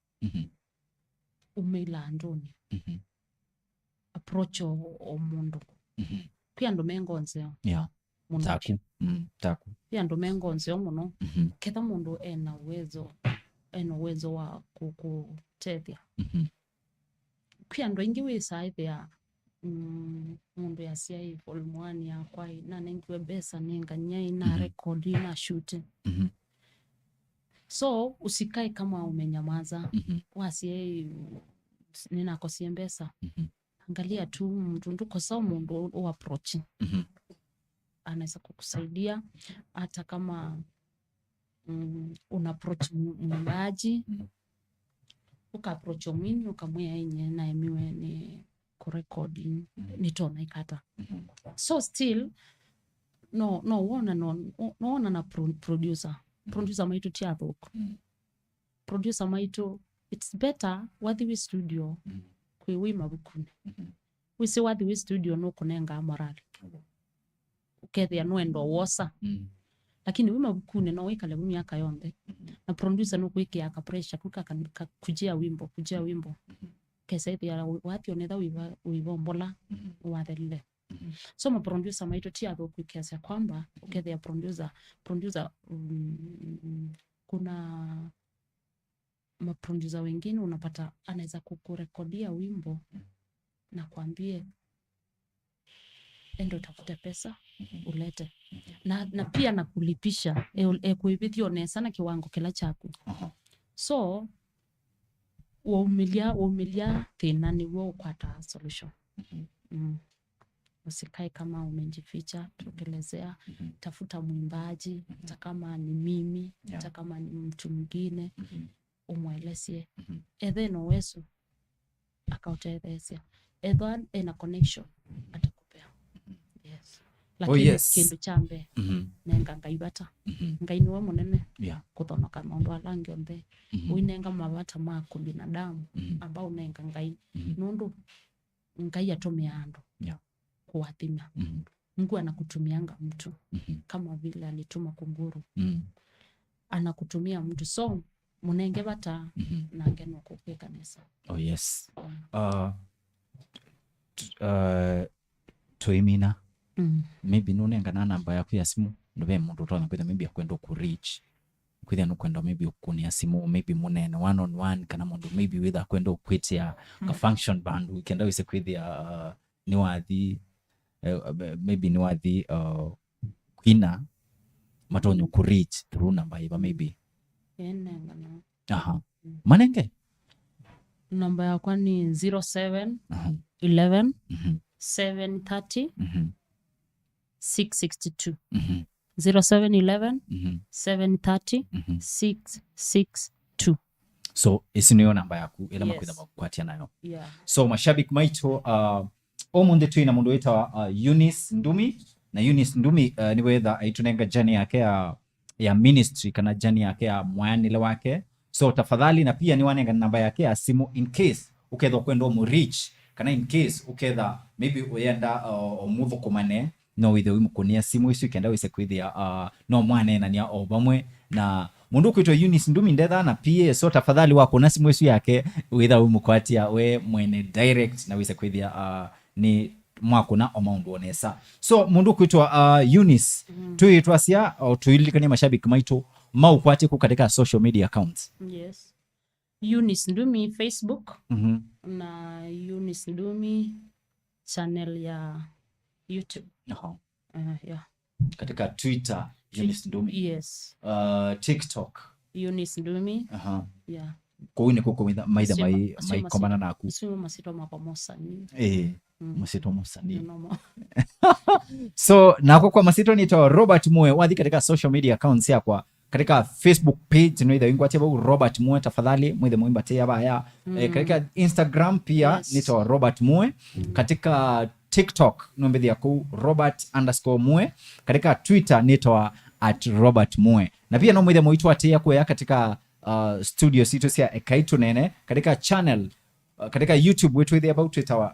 umeila andoni approach o mundu pia ndo mengonzeo taku pia ndo mengonzeo muno ketha mundu ena uwezo wa kukutethia pia ndo ingi wisaithia mundu yasia volume 1 ya kwai na nengiwe besa nenga nyai na record na shoot so usikae kama umenyamaza wasie ninakosie mbesa angalia tu mtu nduko sawa mundu o approach anaweza kukusaidia hata kama una approach mwimbaji uka approach mwini ukamwea yenye na emiwe ni kurekodi nitona ikata so still no wona na producer maitu tiathoko producer maitu it's better wathi we studio kwi mabukune we say wathi we studio no kunenga morali ukethia nwendo wosa lakini we mabukune no wikale miaka yonde na producer no kwikia ka pressure kujia wimbo kesa ithia wathi onetha wibombola wathelile so ma producer maitu tiathoko kiasi kwamba ukethia producer kuna maproducer wengine unapata anaweza kukurekodia wimbo na kuambie endo tafute pesa ulete na pia na kulipisha kuibithio nesa na kiwango kila chako so waumilia thina ni wo kwata solution usikae kama umejificha tukelezea tafuta mwimbaji hata kama ni mimi hata kama ni mtu mwingine umwelesie ethe no wesu akautethesia ethe ena connection atakupea yes lakini kindu chambe nenga ngaibata ngainiwe munene kuthonoka maundu alangi onthe uinenga mabata maku binadamu ambao nenga ngai nundu ngai atumia andu kuwathima Mungu anakutumianga mtu kama vile alituma kunguru anakutumia mtu so munenge bata na ngeno kuke kanisa tuimina maybe nunenga na namba yaku ya simu ndobe mundu tona kwitha maybe akwenda ku reach kwitha no kwenda maybe ukunia simu maybe munene one on one kana mundu maybe with akwenda ukwitia ka function band weekenda wise kwithia ni wathi maybe ni wathi kwina matonyo ku reach through namba iba maybe manenge namba yakwa ni 07 11 730 662 0711 730 662 so isiniyo namba yaku ila makwitha makwatia nayo so mashabiki maito omunde tuina mundu wita Eunice Ndumi na Eunice Ndumi ni wetha aitunenga jani yake ya ministry kana jani yake ya mwanile wake so tafadhali na pia ni wanenga namba yake ya simu in case uketha kwenda mu reach kana in case uketha maybe uyenda omutho kumane no withe wimukunia simu isu kenda wise kwithia no mwane na nia obamwe na mundu kwitwa Eunice Ndumi ndetha na pia so tafadhali wako na simu isu yake witha wimukwatia we mwene direct na wise kwithia ni mwako na omaundu onesa so mundu kwitwa Eunice tuitwasia au tuilikania mashabiki maito maukwati ku katika social media accounts Eunice Ndumi Facebook na Eunice Ndumi channel ya YouTube katika Twitter Eunice Ndumi TikTok Eunice Ndumi kuine kuko maitha mai komana naku sio masito mapamosani masito mosani so nako kwa masito ni to Robert Mue wathi katika social media accounts yakwa katika Facebook page no itha wingwatia ba Robert Mue tafadhali mwithe muimbate yabaya katika Instagram pia ni to Robert Mue katika TikTok nombethi yako Robert_Mue katika Twitter ni to @Robert Mue na pia no mwithe muitwa atia kwa katika studio situ cia EKAI TUNEENE katika channel katika YouTube witwithi about Twitter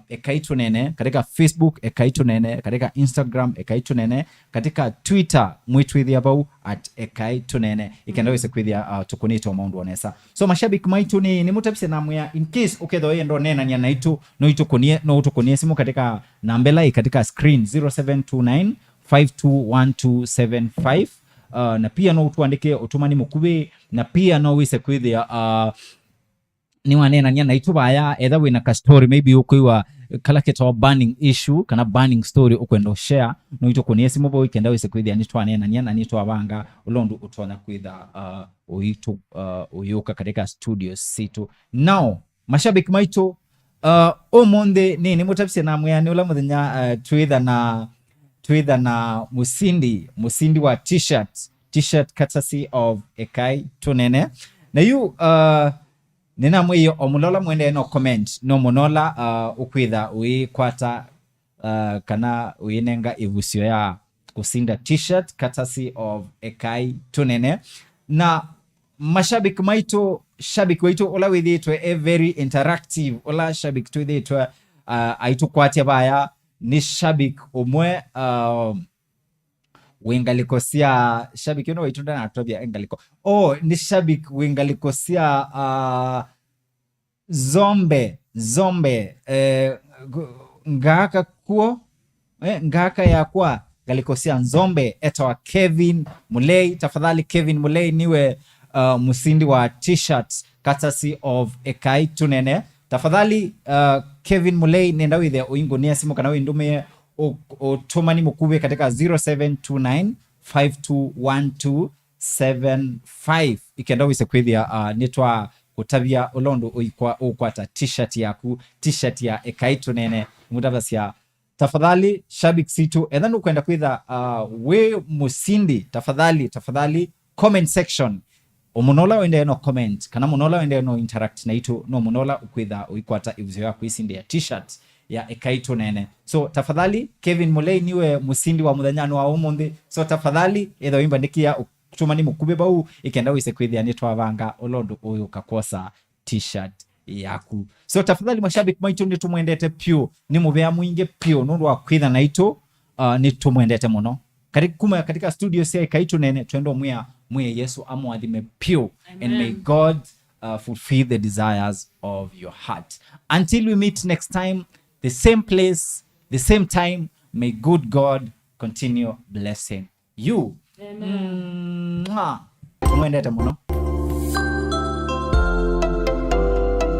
EKAI TUNEENE, katika Facebook EKAI TUNEENE, katika Instagram EKAI TUNEENE, katika Twitter mwitwithi about @EKAI TUNEENE ikenda wese kwithia tukunito maundu onesa. So mashabiki maitu ni mutabise namwe in case uketho endo nena nya naitu no itukunie simu katika nambela katika screen 0729 521275 na pia no utuandike utumani mukubi na pia no wise kwithia ni wanena nya naitu baya either wina ka story maybe ukwiwa kala keto burning issue kana burning story ukwendo share no itukunie simu bo ikenda wise kwithia ni twanena nya na ni twabanga ulondu utona kwitha uyuka katika studio situ. Now mashabiki maitu omonde ni mutabise namwe ni ula muthenya twitha na musindi wa t-shirt courtesy of EKAI TUNEENE na yu nina mwiyo omulola mwende no comment no munola ukwitha uikwata kana uinenga ivusio ya kusinda t-shirt courtesy of EKAI TUNEENE na mashabiki maitu shabiki wetu ola withitwe very interactive ola shabiki twithitwe aitu kwatia baya ni shabiki umwe wingalikosia shabiki no wetu ndana atobia engaliko ni shabiki wingalikosia zombe ngaka kuo ngaka ya kwa galikosia nzombe etwa Kevin Mulei. Tafadhali Kevin Mulei niwe musindi wa t-shirts courtesy of EKAI TUNEENE. Tafadhali Kevin Mulei nenda withe uingonia simu kana windume utumani mukube katika 0729 521275 ikenda wise kwithia nitwa kutabia ulondo ukwata t-shirt yaku t-shirt ya EKAI TUNEENE mutabasia. Tafadhali shabik situ edhan ukwenda kwitha we musindi tafadhali comment section umunola wende no comment kana munola wende no interact na itu no munola ukwitha uikwata ivuzio ya kuisindi ya t-shirt ya EKAI TUNEENE. So tafadhali Kevin Mulei niwe musindi wa muthanyano wa umundi. So tafadhali edho imbandikia kutumani mukube bau ikenda wise kwithia ni twavanga ulondo uyu kakosa t-shirt yaku. So tafadhali mashabiki maitu ni tumwendete pio ni mubea mwinge pio nundu wa kwitha na itu ni tumwendete muno katika studio sia EKAI TUNEENE twendo mwe Yesu amwathime pio. And may God fulfill the desires of your heart. Until we meet next time, the same place, the same time, may good God continue blessing you. Amen. Tumwendete muno.